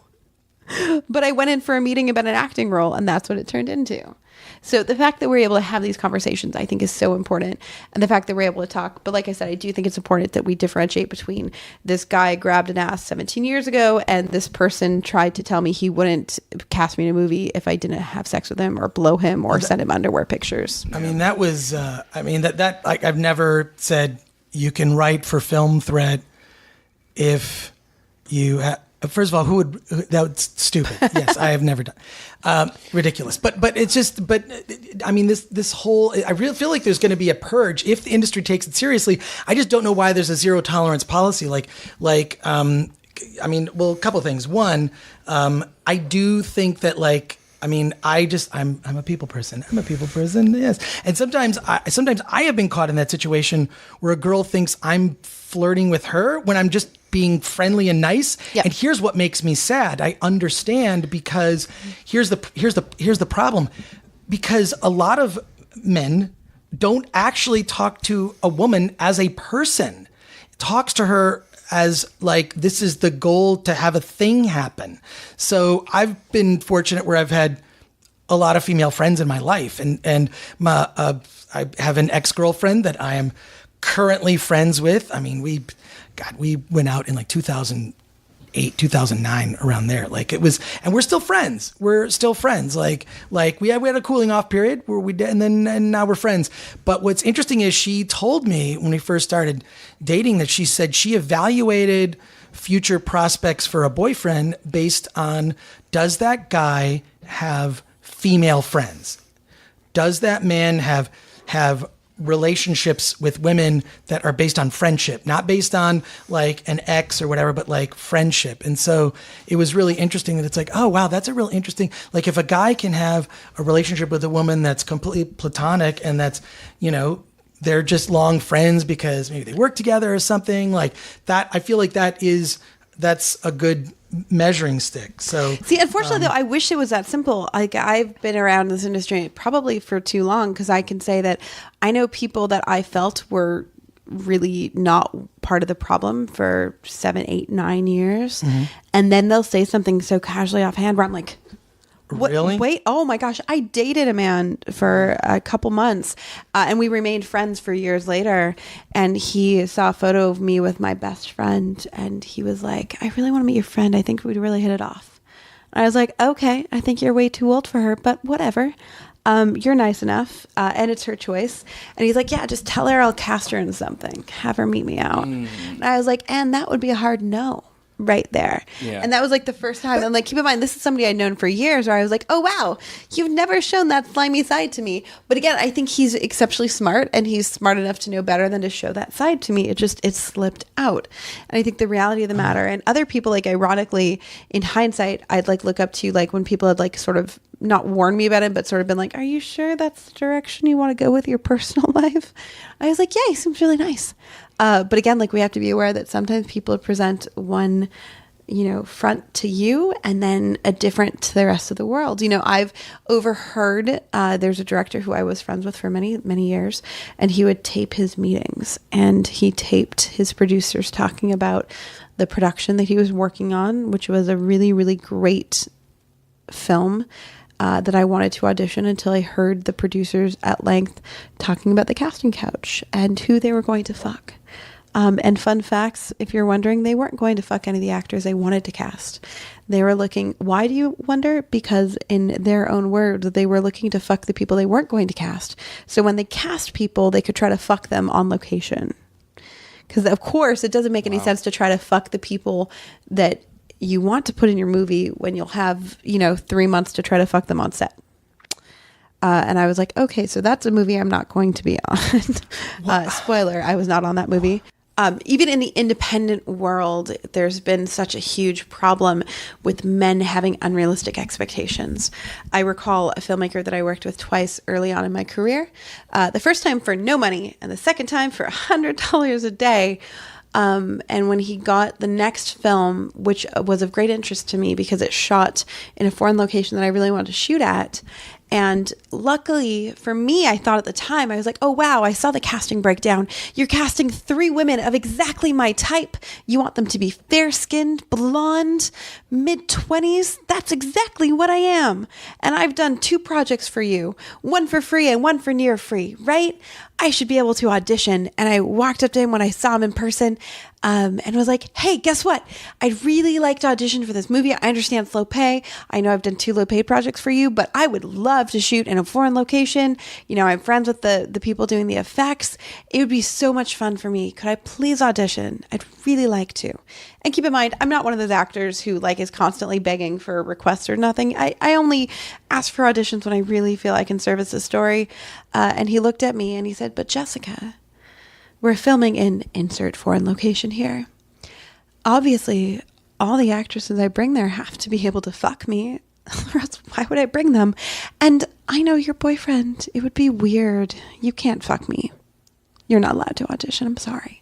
But I went in for a meeting about an acting role, and that's what it turned into. So the fact that we're able to have these conversations, I think, is so important. And the fact that we're able to talk. But like I said, I do think it's important that we differentiate between this guy grabbed an ass 17 years ago and this person tried to tell me he wouldn't cast me in a movie if I didn't have sex with him or blow him or send him underwear pictures. I mean, that was, that like, I've never said you can write for Film Threat if you first of all, that's stupid. Yes, I have never done. Ridiculous. But it's just, I mean, this whole, I really feel like there's going to be a purge if the industry takes it seriously. I just don't know why there's a zero tolerance policy. A couple of things. One, I do think that I'm a people person. Yes. And sometimes I have been caught in that situation where a girl thinks I'm flirting with her when I'm just being friendly and nice. Yep. And here's what makes me sad. I understand because here's the problem. Because a lot of men don't actually talk to a woman as a person. Talks to her as like, this is the goal to have a thing happen. So I've been fortunate where I've had a lot of female friends in my life. And I have an ex-girlfriend that I am currently friends with. I mean, we went out in like 2008, 2009, around there. Like it was, and we're still friends. Like we had a cooling off period where we did, and now we're friends. But what's interesting is she told me when we first started dating that she said she evaluated future prospects for a boyfriend based on, does that guy have female friends? Does that man have relationships with women that are based on friendship, not based on like an ex or whatever, but like friendship? And so it was really interesting that it's like, oh wow, that's a real interesting, like if a guy can have a relationship with a woman that's completely platonic and that's, they're just long friends because maybe they work together or something like that. I feel like that's a good measuring stick. So see, unfortunately though, I wish it was that simple. Like I've been around this industry probably for too long because I can say that I know people that I felt were really not part of the problem for 7, 8, 9 years. And then they'll say something so casually offhand where I'm like, what, Really? wait, oh my gosh. I dated a man for a couple months and we remained friends for years later. And he saw a photo of me with my best friend and he was like, I really want to meet your friend. I think we'd really hit it off. And I was like, okay, I think you're way too old for her, but whatever. You're nice enough, and it's her choice. And he's like, yeah, just tell her I'll cast her in something. Have her meet me out. And I was like, and that would be a hard no right there. Yeah. And that was like the first time. And like, keep in mind, this is somebody I'd known for years where I was like, oh, wow, you've never shown that slimy side to me. But again, I think he's exceptionally smart and he's smart enough to know better than to show that side to me. It slipped out. And I think the reality of the matter and other people, like ironically, in hindsight, I'd like look up to like when people had like sort of not warned me about it, but sort of been like, are you sure that's the direction you want to go with your personal life? I was like, yeah, he seems really nice. But again, like we have to be aware that sometimes people present one, front to you and then a different to the rest of the world. I've overheard, there's a director who I was friends with for many, many years, and he would tape his meetings and he taped his producers talking about the production that he was working on, which was a really, really great film. That I wanted to audition until I heard the producers at length talking about the casting couch and who they were going to fuck. And fun facts, if you're wondering, they weren't going to fuck any of the actors they wanted to cast. They were looking, why do you wonder? Because in their own words, they were looking to fuck the people they weren't going to cast. So when they cast people, they could try to fuck them on location. Because of course, it doesn't make any sense to try to fuck the people that you want to put in your movie when you'll have, 3 months to try to fuck them on set. And I was like, okay, so that's a movie I'm not going to be on. Spoiler, I was not on that movie. Even in the independent world, there's been such a huge problem with men having unrealistic expectations. I recall a filmmaker that I worked with twice early on in my career. The first time for no money and the second time for $100 a day. And when he got the next film, which was of great interest to me because it shot in a foreign location that I really wanted to shoot at. And luckily for me, I thought at the time, I was like, oh, wow, I saw the casting breakdown. You're casting 3 women of exactly my type. You want them to be fair-skinned, blonde, mid-20s. That's exactly what I am. And I've done 2 projects for you, one for free and one for near free, right? I should be able to audition. And I walked up to him when I saw him in person and was like, hey, guess what? I'd really like to audition for this movie. I understand it's low pay. I know I've done 2 low paid projects for you, but I would love to shoot in a foreign location. I'm friends with the people doing the effects. It would be so much fun for me. Could I please audition? I'd really like to. And keep in mind, I'm not one of those actors who is constantly begging for requests or nothing. I only ask for auditions when I really feel I can service a story. And he looked at me and he said, but Jessica, we're filming in insert foreign location here. Obviously, all the actresses I bring there have to be able to fuck me. Or else why would I bring them? And I know your boyfriend. It would be weird. You can't fuck me. You're not allowed to audition. I'm sorry.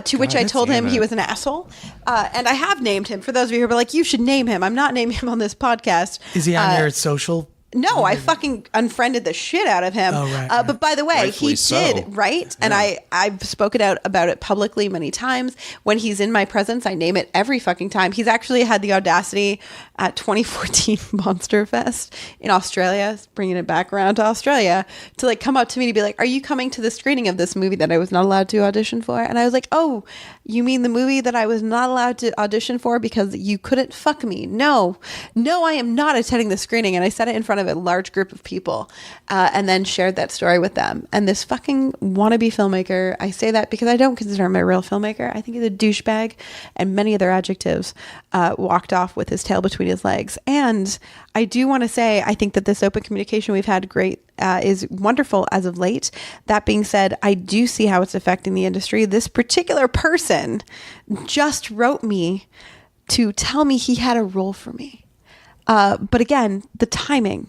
To which I told him he was an asshole. And I have named him. For those of you who are like, you should name him. I'm not naming him on this podcast. Is he on your social? No, I fucking unfriended the shit out of him. Oh, right. But by the way, Rightfully he did, right? And I've spoken out about it publicly many times. When he's in my presence, I name it every fucking time. He's actually had the audacity at 2014 Monster Fest in Australia, bringing it back around to Australia, to come up to me to be like, are you coming to the screening of this movie that I was not allowed to audition for? And I was like, oh, you mean the movie that I was not allowed to audition for because you couldn't fuck me? No, I am not attending the screening. And I said it in front of a large group of people and then shared that story with them. And this fucking wannabe filmmaker, I say that because I don't consider him a real filmmaker. I think he's a douchebag and many other adjectives, walked off with his tail between his legs. And I do want to say, I think that this open communication we've had is wonderful as of late. That being said, I do see how it's affecting the industry. This particular person just wrote me to tell me he had a role for me. But again, the timing.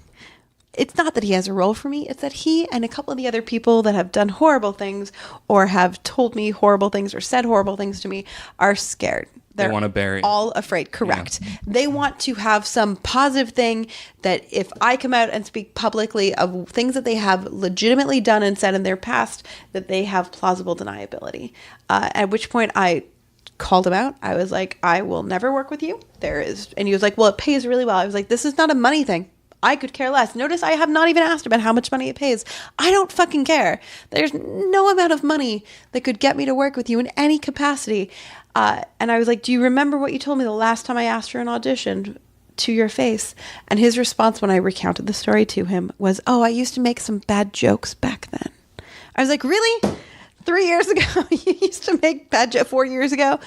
It's not that he has a role for me. It's that he and a couple of the other people that have done horrible things or have told me horrible things or said horrible things to me are scared. They want to bury it. all afraid. Correct. Yeah. They want to have some positive thing that if I come out and speak publicly of things that they have legitimately done and said in their past, that they have plausible deniability. At which point I called him out. I was like, I will never work with you. And he was like, well, it pays really well. I was like, this is not a money thing. I could care less. Notice I have not even asked about how much money it pays. I don't fucking care. There's no amount of money that could get me to work with you in any capacity. And I was like, do you remember what you told me the last time I asked for an audition to your face? And his response when I recounted the story to him was, oh, I used to make some bad jokes back then. I was like, really? 3 years ago, you used to make bad jokes. 4 years ago?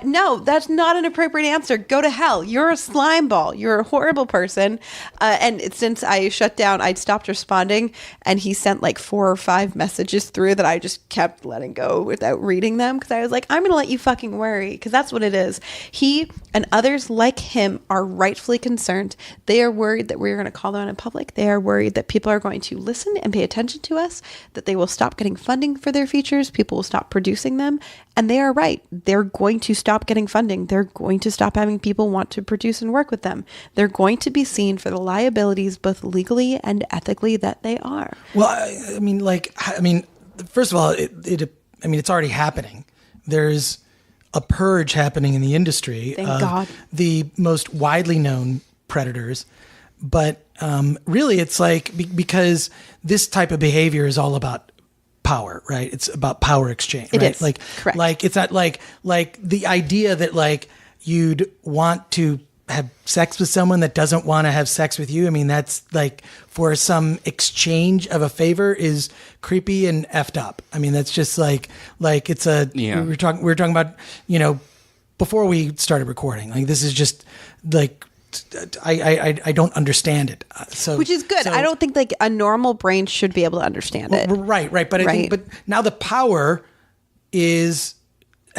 No, that's not an appropriate answer. Go to hell. You're a slime ball. You're a horrible person. And since I shut down, I'd stopped responding, and he sent like 4 or 5 messages through that I just kept letting go without reading them, because I was like, I'm going to let you fucking worry, because that's what it is. He and others like him are rightfully concerned. They are worried that we're going to call them out in public. They are worried that people are going to listen and pay attention to us, that they will stop getting funding for their features. People will stop producing them. And they are right. They're going to stop getting funding. They're going to stop having people want to produce and work with them. They're going to be seen for the liabilities, both legally and ethically, that they are. Well, I mean, first of all, it's already happening. There's a purge happening in the industry. Thank God. The most widely known predators. But really, it's like, because this type of behavior is all about power, right? It's about power exchange, right? It is. Correct. Like, it's not like the idea that like you'd want to have sex with someone that doesn't want to have sex with you. I mean, that's like, for some exchange of a favor is creepy and effed up. I mean, that's just like it's a, we were talking about, before we started recording, like, this is just like, I don't understand it. Which is good. I don't think like a normal brain should be able to understand it. Right. But I think, but now the power has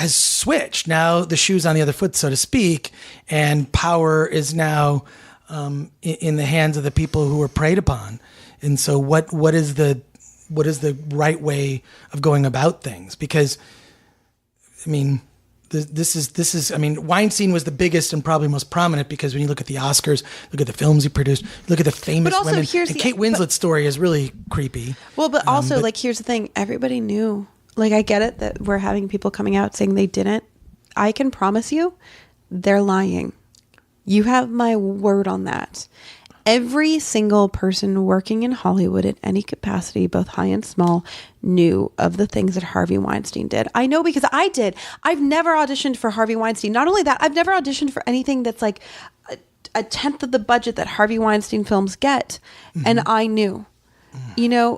switched. Now the shoe's on the other foot, so to speak, and power is now in the hands of the people who are preyed upon. And so, what is the right way of going about things? Because, I mean, this is. I mean, Weinstein was the biggest and probably most prominent, because when you look at the Oscars, look at the films he produced, look at the famous women. And Kate Winslet's story is really creepy. Well, but also, here's the thing: everybody knew. Like, I get it that we're having people coming out saying they didn't. I can promise you, they're lying. You have my word on that. Every single person working in Hollywood in any capacity, both high and small, knew of the things that Harvey Weinstein did. I know because I did. I've never auditioned for Harvey Weinstein. Not only that, I've never auditioned for anything that's like a tenth of the budget that Harvey Weinstein films get. Mm-hmm. And I knew.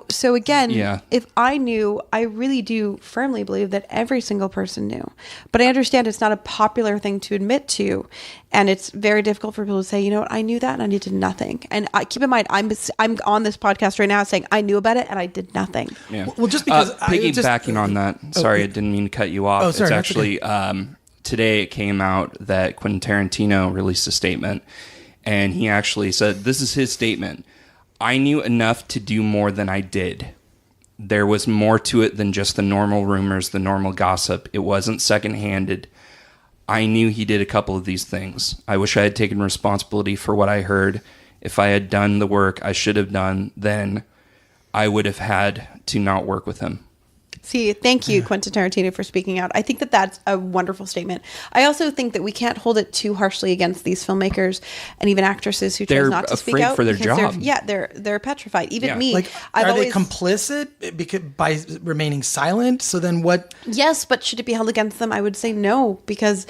So again, if I knew, I really do firmly believe that every single person knew. But I understand it's not a popular thing to admit to. And it's very difficult for people to say, you know what, I knew that and I did nothing. And keep in mind, I'm on this podcast right now saying I knew about it and I did nothing. Yeah. Well, just because piggybacking on that, sorry, I didn't mean to cut you off. Oh, sorry, it's actually, today it came out that Quentin Tarantino released a statement, and he actually said, this is his statement: I knew enough to do more than I did. There was more to it than just the normal rumors, the normal gossip. It wasn't second-handed. I knew he did a couple of these things. I wish I had taken responsibility for what I heard. If I had done the work I should have done, then I would have had to not work with him. See, thank you, Quentin Tarantino, for speaking out. I think that that's a wonderful statement. I also think that we can't hold it too harshly against these filmmakers and even actresses who choose not to speak out. They're afraid for their job. They're petrified. Even me. Like, are they complicit by remaining silent? So then what? Yes, but should it be held against them? I would say no, because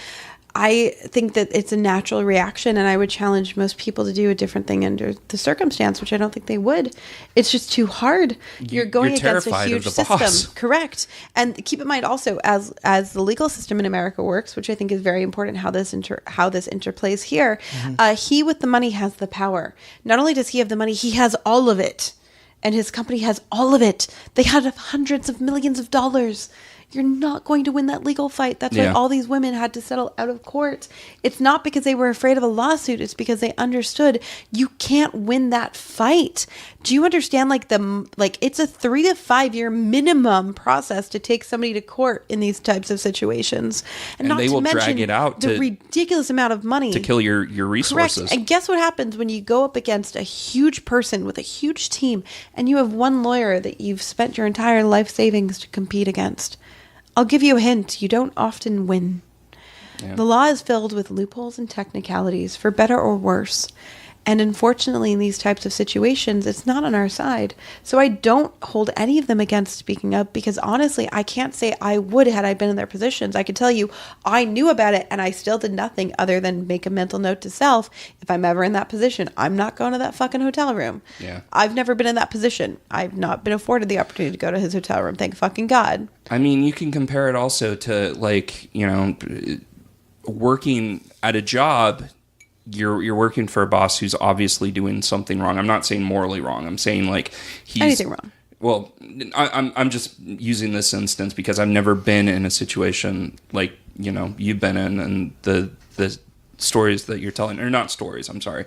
I think that it's a natural reaction, and I would challenge most people to do a different thing under the circumstance, which I don't think they would. It's just too hard. You're going against a huge system. Boss. Correct. And keep in mind also, as the legal system in America works, which I think is very important, how this interplays here. Mm-hmm. He with the money has the power. Not only does he have the money, he has all of it. And his company has all of it. They had hundreds of millions of dollars. you're not going to win that legal fight. That's why all these women had to settle out of court. It's not because they were afraid of a lawsuit. It's because they understood you can't win that fight. Do you understand? It's a 3 to 5 year minimum process to take somebody to court in these types of situations, and not they to will mention drag it out the ridiculous amount of money to kill your resources. Correct. And guess what happens when you go up against a huge person with a huge team, and you have one lawyer that you've spent your entire life savings to compete against? I'll give you a hint: you don't often win. Yeah. The law is filled with loopholes and technicalities, for better or worse. And unfortunately, in these types of situations, it's not on our side. So I don't hold any of them against speaking up, because honestly, I can't say I would had I been in their positions. I could tell you I knew about it and I still did nothing other than make a mental note to self. If I'm ever in that position, I'm not going to that fucking hotel room. Yeah. I've never been in that position. I've not been afforded the opportunity to go to his hotel room. Thank fucking God. I mean, you can compare it also to working at a job. You're working for a boss who's obviously doing something wrong. I'm not saying morally wrong. I'm saying he's anything wrong. Well, I'm just using this instance because I've never been in a situation like you've been in, and the stories that you're telling, or not stories. I'm sorry.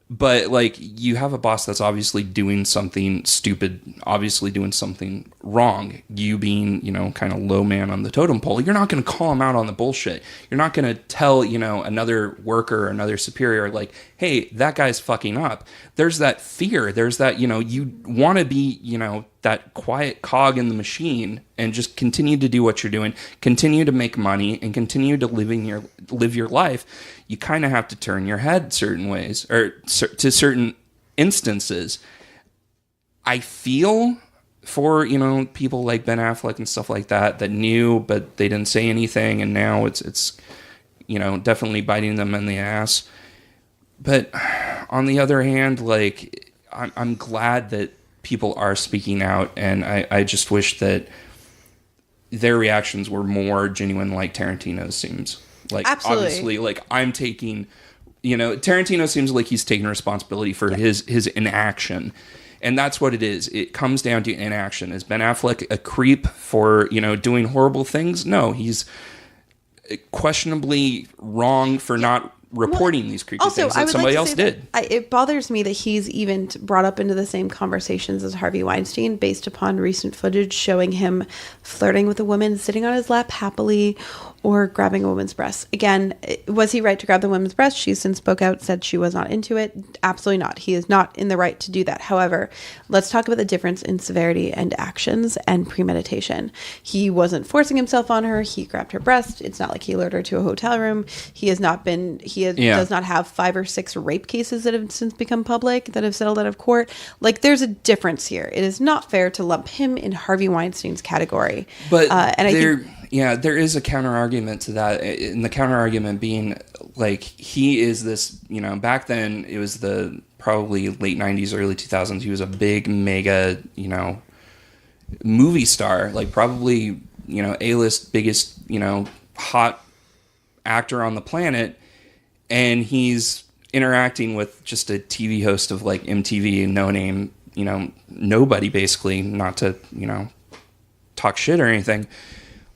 But you have a boss that's obviously doing something stupid, obviously doing something wrong. You being, kind of low man on the totem pole, you're not going to call him out on the bullshit. You're not going to tell, another worker or another superior, hey, that guy's fucking up. There's that fear. There's that, you want to be, that quiet cog in the machine and just continue to do what you're doing, continue to make money, and continue to live your life. You kind of have to turn your head certain ways, or to certain instances. I feel for, people like Ben Affleck and stuff like that knew, but they didn't say anything, and now it's definitely biting them in the ass. But on the other hand, I'm glad that people are speaking out, and I just wish that their reactions were more genuine, like Tarantino's seems. Absolutely. Obviously, I'm taking, Tarantino seems like he's taking responsibility for his inaction. And that's what it is. It comes down to inaction. Is Ben Affleck a creep for, doing horrible things? No, he's questionably wrong for not reporting these creepy things that somebody else did. It bothers me that he's even brought up into the same conversations as Harvey Weinstein based upon recent footage showing him flirting with a woman, sitting on his lap happily, or grabbing a woman's breast. Again, was he right to grab the woman's breast? She since spoke out, said she was not into it. Absolutely not. He is not in the right to do that. However, let's talk about the difference in severity and actions and premeditation. He wasn't forcing himself on her. He grabbed her breast. It's not like he lured her to a hotel room. Does not have 5 or 6 rape cases that have since become public, that have settled out of court. There's a difference here. It is not fair to lump him in Harvey Weinstein's category. But there is a counter argument to that, and the counter argument being he is this, back then it was the probably late 90s, early 2000s. He was a big mega, movie star, probably, A-list biggest, hot actor on the planet, and he's interacting with just a TV host of MTV, no name, nobody, basically, not to, talk shit or anything.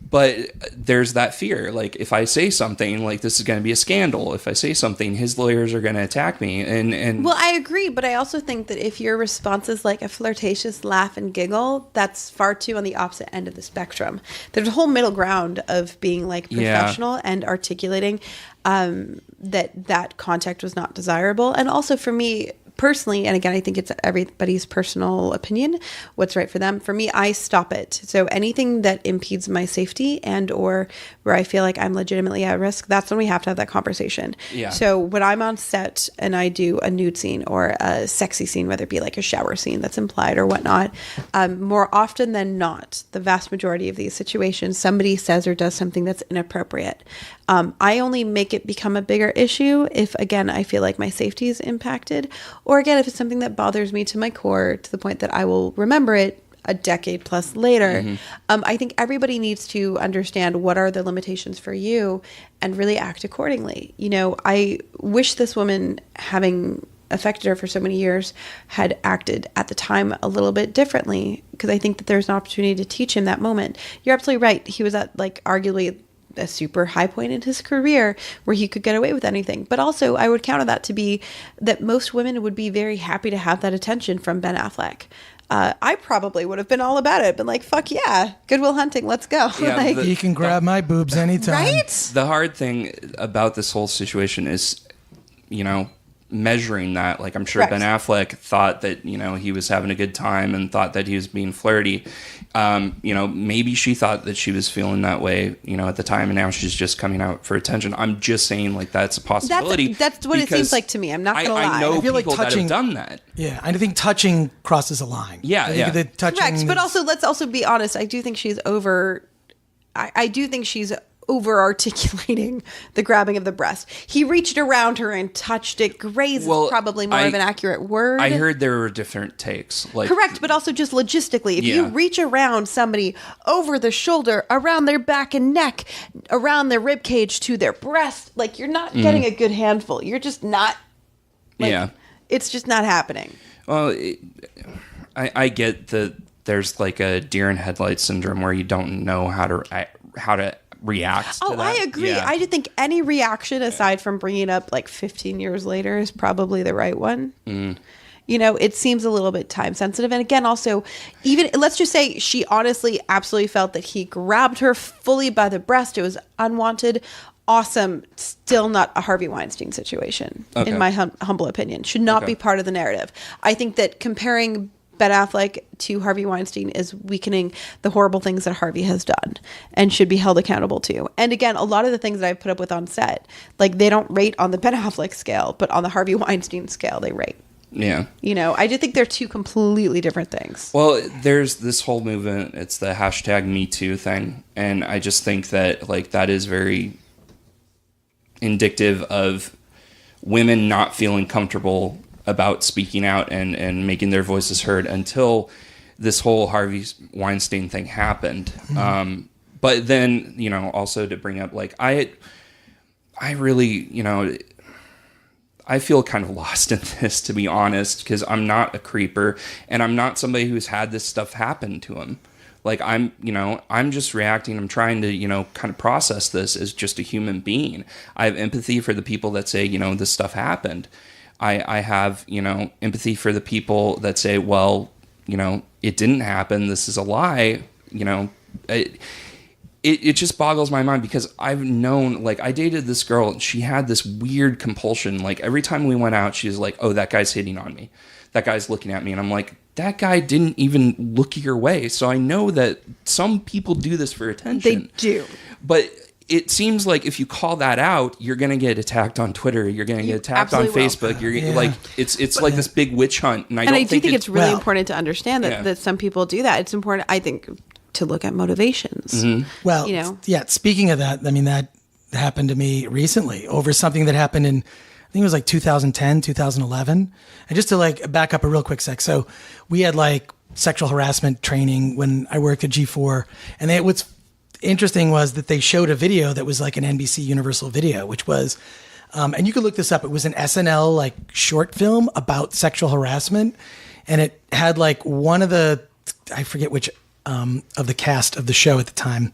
But there's that fear. If I say something, this is going to be a scandal. If I say something, his lawyers are going to attack me. And well, I agree, but I also think that if your response is a flirtatious laugh and giggle, that's far too on the opposite end of the spectrum. There's a whole middle ground of being professional and articulating that contact was not desirable. And also for me personally, and again, I think it's everybody's personal opinion, what's right for them. For me, I stop it. So anything that impedes my safety and or where I feel like I'm legitimately at risk, that's when we have to have that conversation. Yeah. So when I'm on set and I do a nude scene or a sexy scene, whether it be a shower scene that's implied or whatnot, more often than not, the vast majority of these situations, somebody says or does something that's inappropriate. I only make it become a bigger issue if, again, I feel like my safety is impacted, or again, if it's something that bothers me to my core to the point that I will remember it a decade plus later. Mm-hmm. I think everybody needs to understand what are the limitations for you and really act accordingly. I wish this woman having affected her for so many years had acted at the time a little bit differently, because I think that there's an opportunity to teach him that moment. You're absolutely right. He was at like arguably a super high point in his career where he could get away with anything. But also I would counter that to be that most women would be very happy to have that attention from Ben Affleck. I probably would have been all about it, been like, fuck yeah, Good Will Hunting, let's go. Yeah, like, You can grab my boobs anytime. right? The hard thing about this whole situation is, you know, measuring that. Like, I'm sure Correct. Ben Affleck thought that, you know, he was having a good time and thought that he was being flirty. You know, maybe she thought that she was feeling that way, you know, at the time, and now she's just coming out for attention. I'm just saying, like, that's a possibility. That's what it seems like to me. I'm not going to lie. I know I feel like people that touching- have done that. Yeah, I think touching crosses a line. Yeah, I think yeah. the touching Correct, but is- also let's also be honest. I do think she's I do think she's over articulating the grabbing of the breast. He reached around her and touched it. Graze is probably more of an accurate word. I heard there were different takes. Like, Correct, but also just logistically. If you Yeah. reach around somebody over the shoulder, around their back and neck, around their rib cage to their breast, like you're not getting a good handful. You're just not. Like, Yeah. It's just not happening. Well, I get that there's like a deer in headlights syndrome where you don't know how to react. Oh, to that. I agree. Yeah. I do think any reaction aside from bringing up like 15 years later is probably the right one. You know, it seems a little bit time sensitive. And again, also, even let's just say she honestly absolutely felt that he grabbed her fully by the breast. It was unwanted. Awesome. Still not a Harvey Weinstein situation, Okay. in my humble opinion. Should not Okay. be part of the narrative. I think that comparing Ben Affleck to Harvey Weinstein is weakening the horrible things that Harvey has done and should be held accountable to. And again, a lot of the things that I've put up with on set, like they don't rate on the Ben Affleck scale, but on the Harvey Weinstein scale, they rate. Yeah. You know, I do think they're two completely different things. Well, there's this whole movement. It's the hashtag Me Too thing. And I just think that like that is very indicative of women not feeling comfortable about speaking out and making their voices heard until this whole Harvey Weinstein thing happened. But then, you know, also to bring up, like, I really, you know, I feel kind of lost in this, to be honest, because I'm not a creeper and I'm not somebody who's had this stuff happen to him. Like, I'm just reacting. I'm trying to, you know, kind of process this as just a human being. I have empathy for the people that say, you know, this stuff happened. I have, you know, empathy for the people that say, well, you know, it didn't happen. This is a lie. You know, it just boggles my mind because I've known, like, I dated this girl and she had this weird compulsion. Like, every time we went out, she was like, oh, that guy's hitting on me. That guy's looking at me. And I'm like, that guy didn't even look your way. So I know that some people do this for attention. They do. But it seems like if you call that out, you're going to get attacked on Twitter. You're going to get attacked on absolutely will. Facebook. You're like, it's like this big witch hunt. And I And don't I do think it's really well, important to understand that, Yeah. that some people do that. It's important, I think, to look at motivations. Well, you know. yeah, speaking of that, I mean, that happened to me recently over something that happened in, I think it was like 2010, 2011. And just to like back up a real quick sec. So we had like sexual harassment training when I worked at G4. And what's interesting was that they showed a video that was like an NBC Universal video, which was, and you could look this up. It was an SNL like short film about sexual harassment. And it had like one of the, I forget which of the cast of the show at the time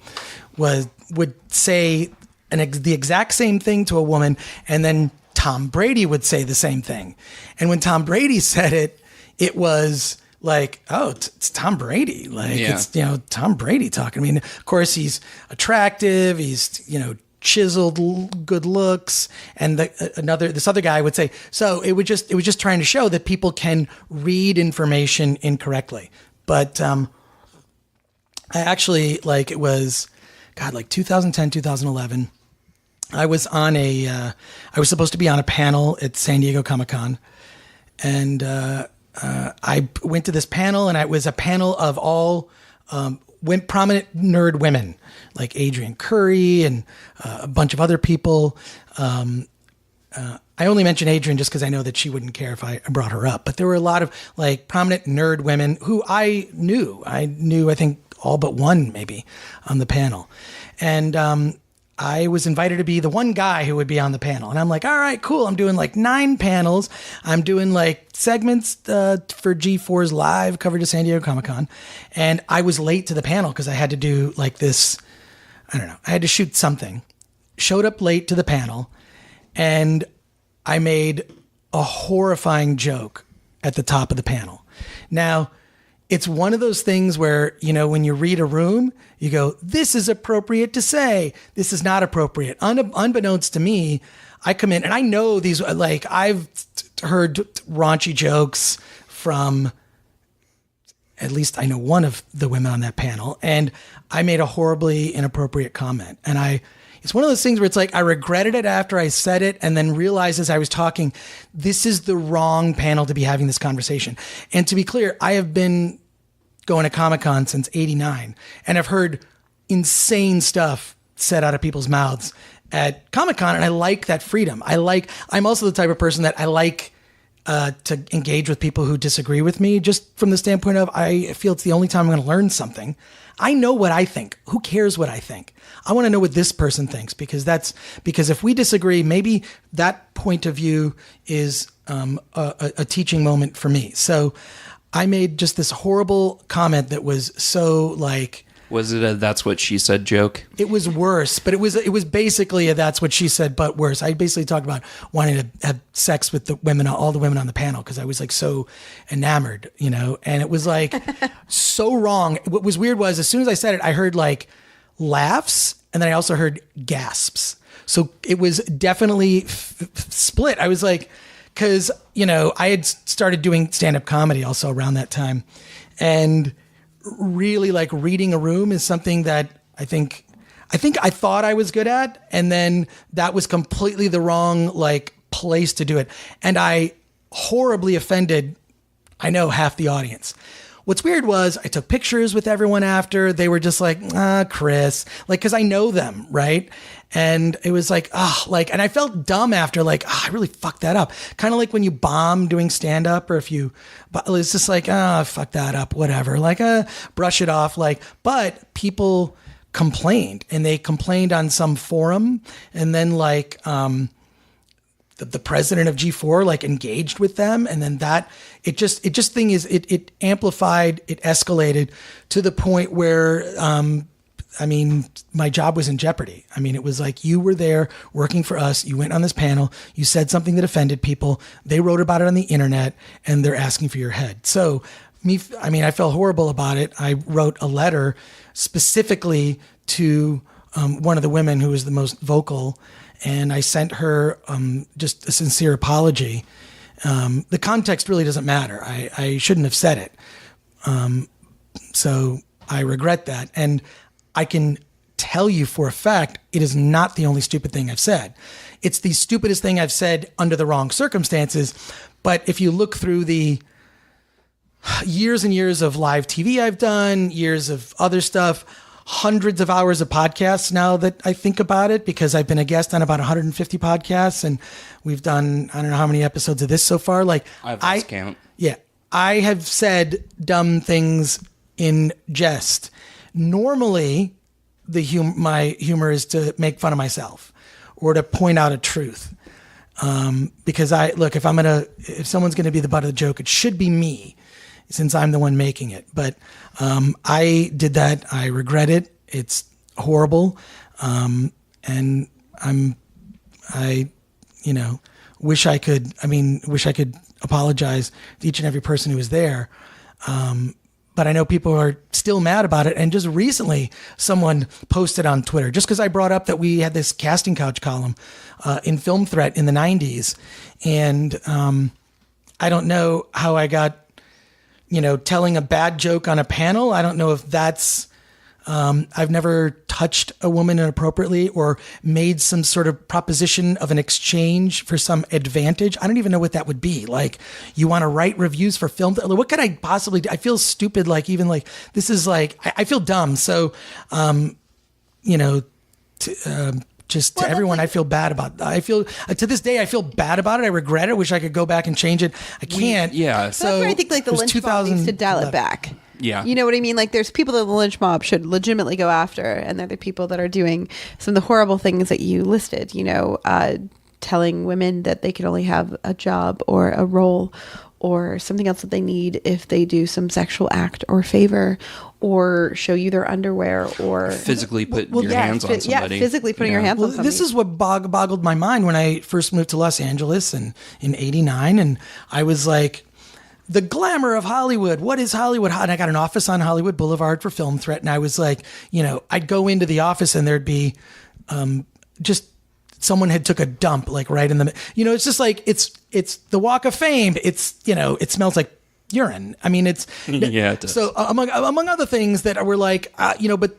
would say the exact same thing to a woman, and then Tom Brady would say the same thing. And when Tom Brady said it, it was like, oh, it's Tom Brady. Like, Yeah. it's, you know, Tom Brady talking. I mean, of course, he's attractive. He's, you know, chiseled, good looks. And this other guy would say, so it was just trying to show that people can read information incorrectly. But I actually, like, it was, God, like 2010, 2011. I was I was supposed to be on a panel at San Diego Comic-Con. And I went to this panel, and it was a panel of all prominent nerd women, like Adrienne Curry and a bunch of other people. I only mention Adrienne just because I know that she wouldn't care if I brought her up. But there were a lot of like prominent nerd women who I knew. I think all but one maybe on the panel. And I was invited to be the one guy who would be on the panel. And I'm like, all right, cool. I'm doing like 9 panels. I'm doing like segments for G4's live coverage of San Diego Comic-Con. And I was late to the panel because I had to do like this, I don't know, I had to shoot something. Showed up late to the panel and I made a horrifying joke at the top of the panel. Now, it's one of those things where, you know, when you read a room, you go, this is appropriate to say. This is not appropriate. Unbeknownst to me, I come in and I know these, like I've heard raunchy jokes from at least I know one of the women on that panel. And I made a horribly inappropriate comment. And it's one of those things where it's like, I regretted it after I said it and then realized as I was talking, this is the wrong panel to be having this conversation. And to be clear, I have been going to Comic-Con since '89 and I've heard insane stuff said out of people's mouths at Comic-Con. And I like that freedom. I'm also the type of person that I like to engage with people who disagree with me, just from the standpoint of, I feel it's the only time I'm going to learn something. I know what I think. Who cares what I think? I want to know what this person thinks, because if we disagree, maybe that point of view is a teaching moment for me. So I made just this horrible comment that was so like, was it a "that's what she said" joke? It was worse, but it was basically a "that's what she said" but worse. I basically talked about wanting to have sex with all the women on the panel because I was like so enamored, you know. And it was like so wrong. What was weird was as soon as I said it, I heard like laughs and then I also heard gasps. So it was definitely split. I was like, because you know I had started doing stand-up comedy also around that time, and really like reading a room is something that I think I thought I was good at, and then that was completely the wrong like place to do it. And I horribly offended, I know, half the audience. What's weird was I took pictures with everyone after. They were just like, Chris, like, cause I know them. Right. And it was like, and I felt dumb after, like, I really fucked that up. Kind of like when you bomb doing stand up, or if it's just like, I fucked that up, whatever, like, brush it off. Like, but people complained, and they complained on some forum. And then like, the president of G4 like engaged with them, and then it amplified, it escalated to the point where I mean, my job was in jeopardy. I mean, it was like, you were there working for us, you went on this panel, you said something that offended people, they wrote about it on the internet, and they're asking for your head. So I felt horrible about it. I wrote a letter specifically to one of the women who was the most vocal, and I sent her just a sincere apology. The context really doesn't matter. I shouldn't have said it. So I regret that. And I can tell you for a fact, it is not the only stupid thing I've said. It's the stupidest thing I've said under the wrong circumstances. But if you look through the years and years of live TV I've done, years of other stuff, hundreds of hours of podcasts now that I think about it, because I've been a guest on about 150 podcasts, and we've done, I don't know how many episodes of this so far. Like, I've lost count. Yeah. I have said dumb things in jest. Normally, my humor is to make fun of myself or to point out a truth. Because if someone's going to be the butt of the joke, it should be me, since I'm the one making it. But I did that. I regret it. It's horrible. And I wish I could apologize to each and every person who was there. But I know people are still mad about it. And just recently, someone posted on Twitter, just because I brought up that we had this casting couch column in Film Threat in the 90s. And I don't know how I got, telling a bad joke on a panel. I don't know if that's, I've never touched a woman inappropriately or made some sort of proposition of an exchange for some advantage. I don't even know what that would be. Like, you want to write reviews for film? What could I possibly do? I feel stupid. Like, even like, this is like, I feel dumb. So, just to everyone, I feel bad about that. I feel, to this day, I feel bad about it. I regret it. Wish I could go back and change it. I can't. So that's where I think like the lynch mob needs to dial it back. Yeah. You know what I mean? Like, there's people that the lynch mob should legitimately go after, and they're the people that are doing some of the horrible things that you listed, telling women that they can only have a job or a role or something else that they need if they do some sexual act or favor or show you their underwear or physically put your hands on somebody. Yeah, physically putting your hands on somebody. This is what boggled my mind when I first moved to Los Angeles in '89, and I was like, the glamour of Hollywood. What is Hollywood? And I got an office on Hollywood Boulevard for Film Threat, and I was like, I'd go into the office and there'd be just someone had took a dump like right in the, it's just like, it's the Walk of Fame. It's, it smells like urine. I mean, it's, yeah, it does. So among other things that were like, but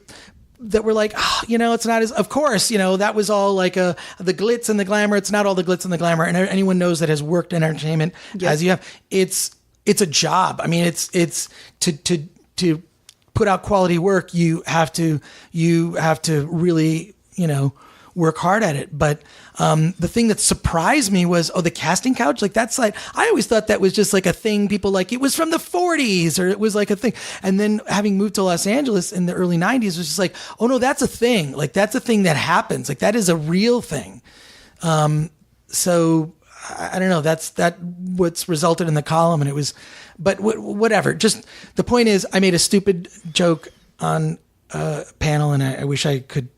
that were like, it's not as, of course, that was all like the glitz and the glamour. It's not all the glitz and the glamour. And anyone knows that has worked in entertainment as you have, it's a job. I mean, it's to put out quality work. You have to really, work hard at it. But the thing that surprised me was, the casting couch, like that's like, I always thought that was just like a thing people like, it was from the 40s or it was like a thing. And then having moved to Los Angeles in the early 90s was just like, oh no, that's a thing. Like that's a thing that happens. Like that is a real thing. So I don't know, that's what's resulted in the column. And it was, but whatever. Just the point is, I made a stupid joke on a panel and I wish I could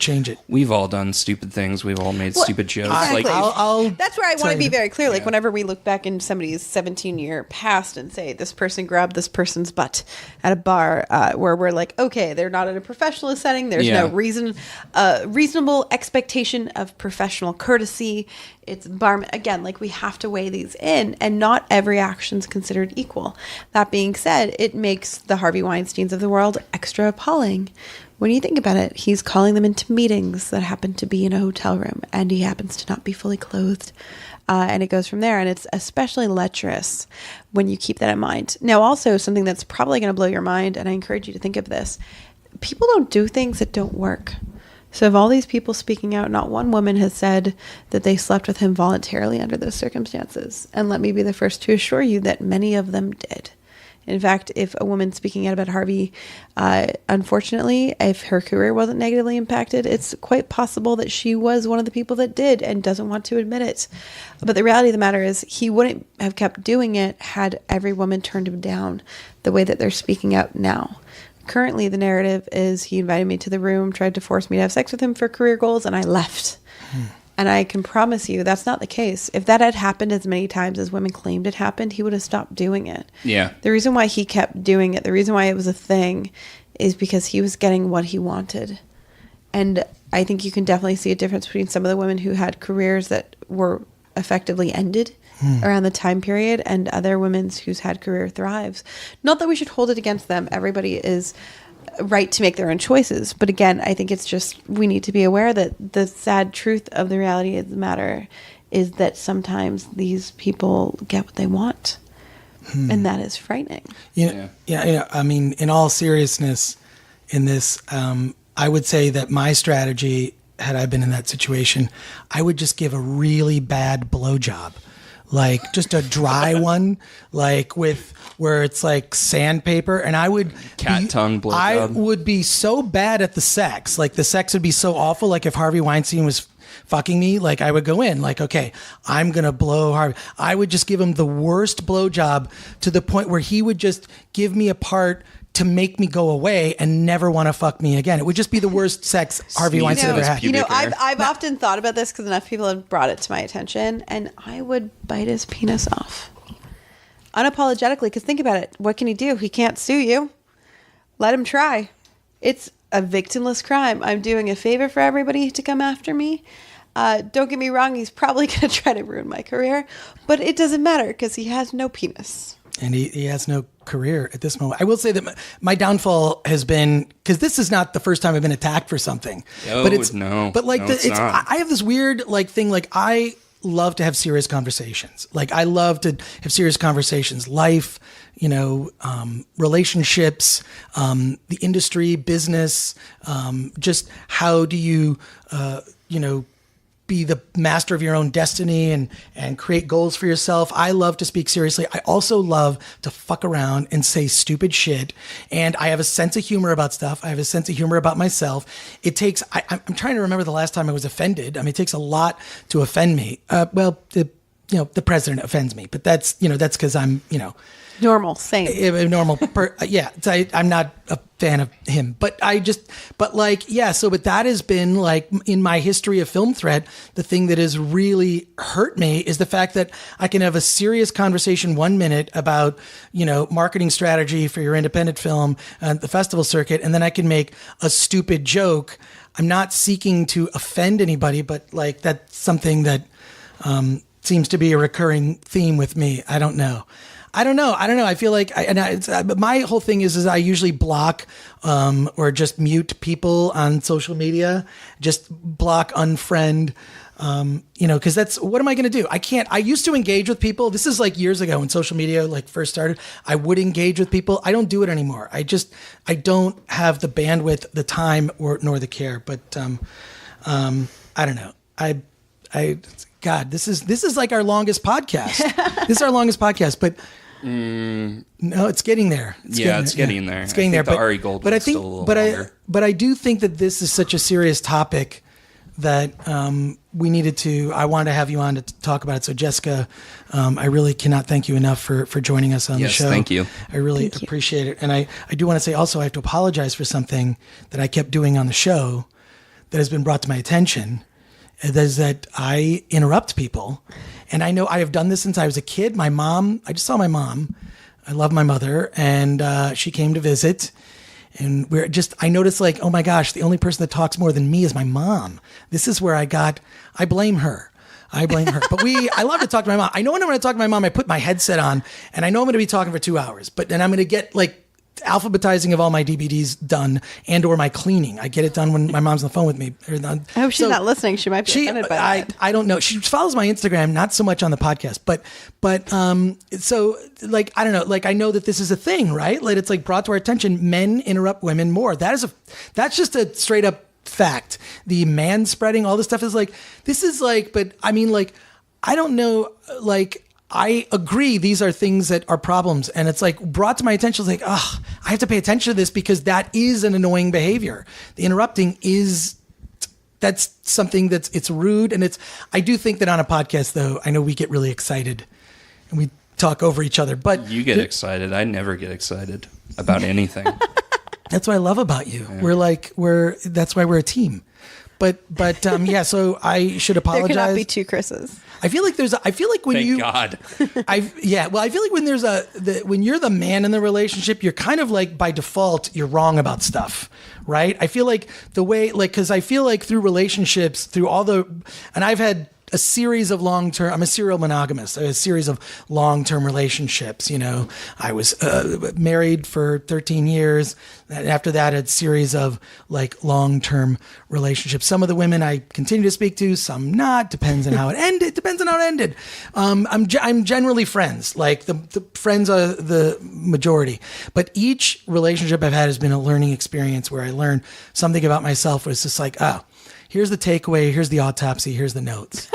change it. We've all done stupid things. We've all made stupid jokes. Exactly. Like that's where I want to be very clear. Like whenever we look back in somebody's 17-year past and say this person grabbed this person's butt at a bar, where we're like, okay, they're not in a professional setting. There's no reasonable expectation of professional courtesy. It's bar again. Like we have to weigh these in, and not every action's considered equal. That being said, it makes the Harvey Weinsteins of the world extra appalling. When you think about it, he's calling them into meetings that happen to be in a hotel room, and he happens to not be fully clothed. And it goes from there. And it's especially lecherous when you keep that in mind. Now, also something that's probably going to blow your mind, and I encourage you to think of this, people don't do things that don't work. So of all these people speaking out, not one woman has said that they slept with him voluntarily under those circumstances. And let me be the first to assure you that many of them did. In fact, if a woman speaking out about Harvey, unfortunately, if her career wasn't negatively impacted, it's quite possible that she was one of the people that did and doesn't want to admit it. But the reality of the matter is he wouldn't have kept doing it had every woman turned him down the way that they're speaking out now. Currently, the narrative is he invited me to the room, tried to force me to have sex with him for career goals, and I left. And I can promise you that's not the case. If that had happened as many times as women claimed it happened, he would have stopped doing it. Yeah. The reason why he kept doing it, the reason why it was a thing, is because he was getting what he wanted. And I think you can definitely see a difference between some of the women who had careers that were effectively ended around the time period and other women whose had career thrives. Not that we should hold it against them. Everybody is right to make their own choices. But again, I think it's just, we need to be aware that the sad truth of the reality of the matter is that sometimes these people get what they want. And that is frightening. Yeah. I mean, in all seriousness in this, I would say that my strategy, had I been in that situation, I would just give a really bad blowjob. Like just a dry one, like where it's like sandpaper, and I would tongue blowjob. I would be so bad at the sex, like the sex would be so awful. Like if Harvey Weinstein was fucking me, like I would go in, like, okay, I'm gonna blow Harvey. I would just give him the worst blowjob to the point where he would just give me a part to make me go away and never want to fuck me again. It would just be the worst sex Harvey Weinstein ever had. I've often thought about this because enough people have brought it to my attention, and I would bite his penis off. Unapologetically, because think about it. What can he do? He can't sue you. Let him try. It's a victimless crime. I'm doing a favor for everybody to come after me. Don't get me wrong. He's probably going to try to ruin my career, but it doesn't matter because he has no penis. And he has no career at this moment. I will say that my downfall has been, because this is not the first time I've been attacked for something. But I have this weird thing. Like I love to have serious conversations. Like I love to have serious conversations. Life, relationships, the industry, business. Just how do you, be the master of your own destiny and create goals for yourself. I love to speak seriously. I also love to fuck around and say stupid shit. And I have a sense of humor about stuff. I have a sense of humor about myself. It takes, I'm trying to remember the last time I was offended. I mean, it takes a lot to offend me. The president offends me, but that's because I'm, Normal, same. I'm not a fan of him, but that has been like in my history of Film Threat, the thing that has really hurt me is the fact that I can have a serious conversation 1 minute about, marketing strategy for your independent film and the festival circuit. And then I can make a stupid joke. I'm not seeking to offend anybody, but like that's something that, seems to be a recurring theme with me. I don't know. I feel like, my whole thing is I usually block or just mute people on social media, just block, unfriend, because that's, what am I going to do? I used to engage with people. This is like years ago when social media like first started. I would engage with people. I don't do it anymore. I don't have the bandwidth, the time, nor the care. But I don't know. God, this is like our longest podcast. This is our longest podcast, but no, it's getting there. It's getting there. It's getting there. The Ari Gold, but I think, still a little longer. But I do think that this is such a serious topic that we needed to. I wanted to have you on to talk about it. So, Jessica, I really cannot thank you enough for joining us on the show. Thank you. I really appreciate it, and I do want to say also I have to apologize for something that I kept doing on the show that has been brought to my attention. Is that I interrupt people. And I know I have done this since I was a kid. I just saw my mom. I love my mother. And she came to visit. And I noticed like, oh my gosh, the only person that talks more than me is my mom. This is where I blame her. But I love to talk to my mom. I know when I'm going to talk to my mom, I put my headset on and I know I'm going to be talking for 2 hours. But then I'm going to get like alphabetizing of all my DVDs done or my cleaning. I get it done when my mom's on the phone with me. I hope she's not listening. She might be offended by that. I don't know. She follows my Instagram, not so much on the podcast, but so like, I don't know, like I know that this is a thing, right? Like it's like brought to our attention, men interrupt women more. That's just a straight up fact. The man spreading, all this stuff is like, this is like, but I mean, like, I don't know, like, I agree these are things that are problems. And it's like brought to my attention, it's like, I have to pay attention to this because that is an annoying behavior. The interrupting that's something it's rude. And I do think that on a podcast though, I know we get really excited and we talk over each other, but you get excited. I never get excited about anything. That's what I love about you. Yeah. That's why we're a team. But yeah, so I should apologize. There cannot be two Chris's. I feel like when Thank God. I feel like when you're the man in the relationship, you're kind of like by default, you're wrong about stuff, right? I feel like because I feel like through relationships, and I've had a series of I'm a serial monogamist, a series of long-term relationships. I was married for 13 years. And after that, a series of like long-term relationships. Some of the women I continue to speak to, some not. Depends on how it ended. I'm generally friends. Like the friends are the majority. But each relationship I've had has been a learning experience where I learn something about myself. Where it's just like, here's the takeaway. Here's the autopsy. Here's the notes.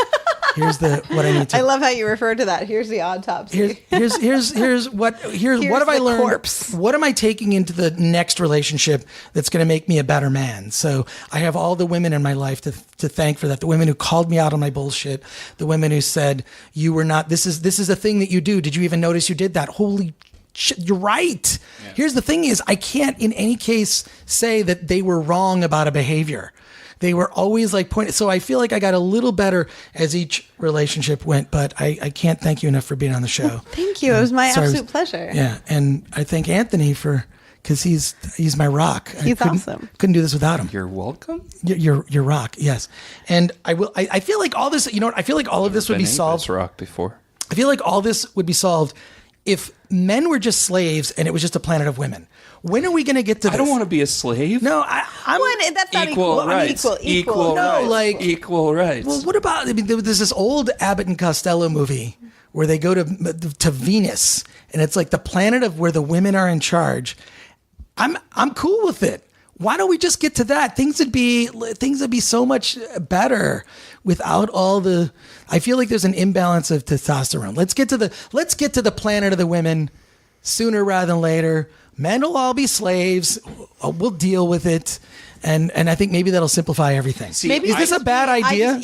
Here's what I need to. I love how you refer to that. Here's the autopsy. Here's what have I learned? Corpse. What am I taking into the next relationship that's going to make me a better man? So I have all the women in my life to thank for that. The women who called me out on my bullshit. The women who said you were not. This is a thing that you do. Did you even notice you did that? Holy shit, you're right. Yeah. Here's the thing: is I can't in any case say that they were wrong about a behavior. They were always like pointed. So I feel like I got a little better as each relationship went, but I can't thank you enough for being on the show. Thank you. It was my absolute pleasure. Yeah. And I thank Anthony because he's my rock. He's awesome. Couldn't do this without him. You're welcome. You're rock. Yes. And I feel like all this, I feel like all of this would be solved. Rock before. I feel like all this would be solved if men were just slaves and it was just a planet of women. When are we going to get to this? I don't want to be a slave. No, that's not equal rights. Equal no, rights. Equal rights. Well, what about? There's this old Abbott and Costello movie where they go to Venus, and it's like the planet of where the women are in charge. I'm cool with it. Why don't we just get to that? Things would be so much better without all the. I feel like there's an imbalance of testosterone. Let's get to the planet of the women sooner rather than later. Men will all be slaves. We'll deal with it. And I think maybe that'll simplify everything. Maybe is this a bad idea?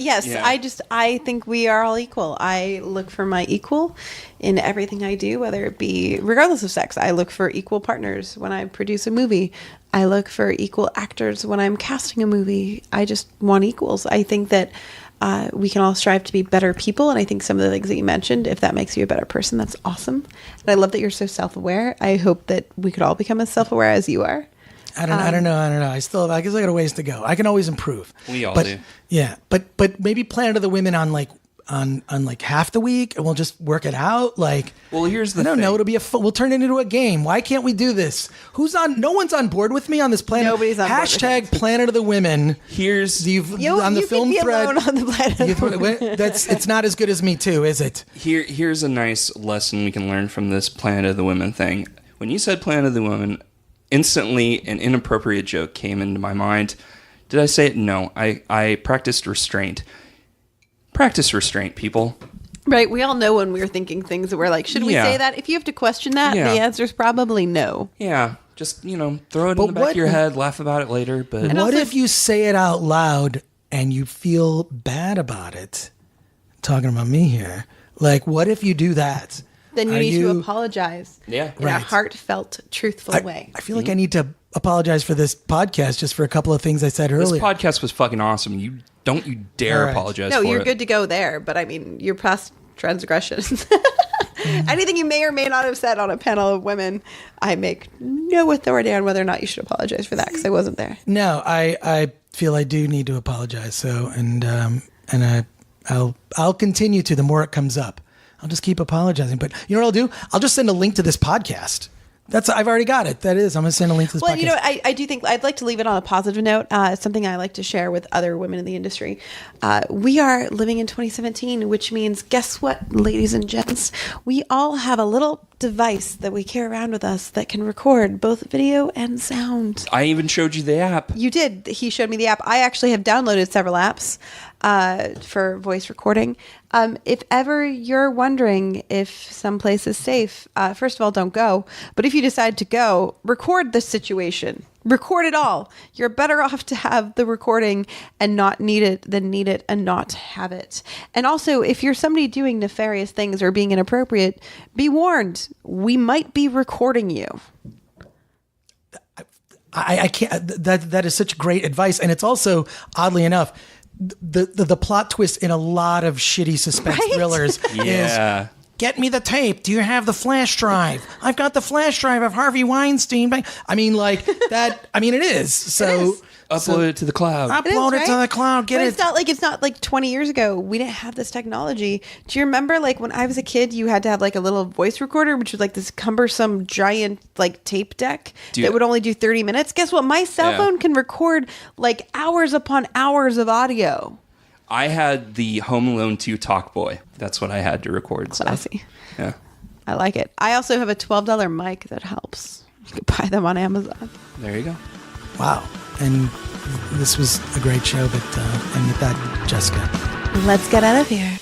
I think we are all equal. I look for my equal in everything I do, whether it be regardless of sex. I look for equal partners when I produce a movie. I look for equal actors when I'm casting a movie. I just want equals. I think that we can all strive to be better people. And I think some of the things that you mentioned, if that makes you a better person, that's awesome. And I love that you're so self-aware. I hope that we could all become as self-aware as you are. I don't know. I guess I got a ways to go. I can always improve. We all do. Yeah, but maybe Planet of the Women on half the week, and we'll just work it out. Like, well, here's the thing. I don't know. It'll be we'll turn it into a game. Why can't we do this? No one's on board with me on this planet. Nobody's on board with me. Planet of the Women. Here's on the film thread. On the planet. It's not as good as Me Too, is it? Here's a nice lesson we can learn from this Planet of the Women thing. When you said Planet of the Women, instantly an inappropriate joke came into my mind. Did I say it? No. I practiced restraint. Practice restraint, people. Right. We all know when we're thinking things that we're like, should we say that? If you have to question that, the answer is probably no. Yeah. Just, throw it in the back of your head, laugh about it later. But what if you say it out loud and you feel bad about it? Talking about me here. Like, what if you do that? Then you need to apologize. Yeah. In a heartful, truthful way. I feel like I need to apologize for this podcast just for a couple of things I said earlier. This podcast was fucking awesome. Don't you dare apologize for it. No, you're good to go there. But I mean, you're past transgressions. Anything you may or may not have said on a panel of women, I make no authority on whether or not you should apologize for that because I wasn't there. No, I feel I do need to apologize. So, I'll continue to the more it comes up. I'll just keep apologizing. But you know what I'll do? I'll just send a link to this podcast. I've already got it. That is, I'm going to send a link to this podcast. Well, I do think I'd like to leave it on a positive note. Something I like to share with other women in the industry. We are living in 2017, which means, guess what, ladies and gents? We all have a little device that we carry around with us that can record both video and sound. I even showed you the app. You did. He showed me the app. I actually have downloaded several apps for voice recording. If ever you're wondering if someplace is safe, first of all, don't go. But if you decide to go, record the situation. Record it all. You're better off to have the recording and not need it than need it and not have it. And also, if you're somebody doing nefarious things or being inappropriate, be warned. We might be recording you. I can't. That is such great advice, and it's also, oddly enough, the plot twist in a lot of shitty suspense thrillers is, get me the tape. Do you have the flash drive? I've got the flash drive of Harvey Weinstein. I mean, like that. I mean, it is. So it is. Upload it to the cloud. Upload it to the cloud. Get but it. It's not like 20 years ago. We didn't have this technology. Do you remember, like, when I was a kid, you had to have like a little voice recorder, which was like this cumbersome giant like tape deck that would only do 30 minutes. Guess what? My cell phone can record like hours upon hours of audio. I had the Home Alone 2 Talk Boy. That's what I had to record. Classy. So. Yeah. I like it. I also have a $12 mic that helps. You can buy them on Amazon. There you go. Wow. And this was a great show, and with that, Jessica. Let's get out of here.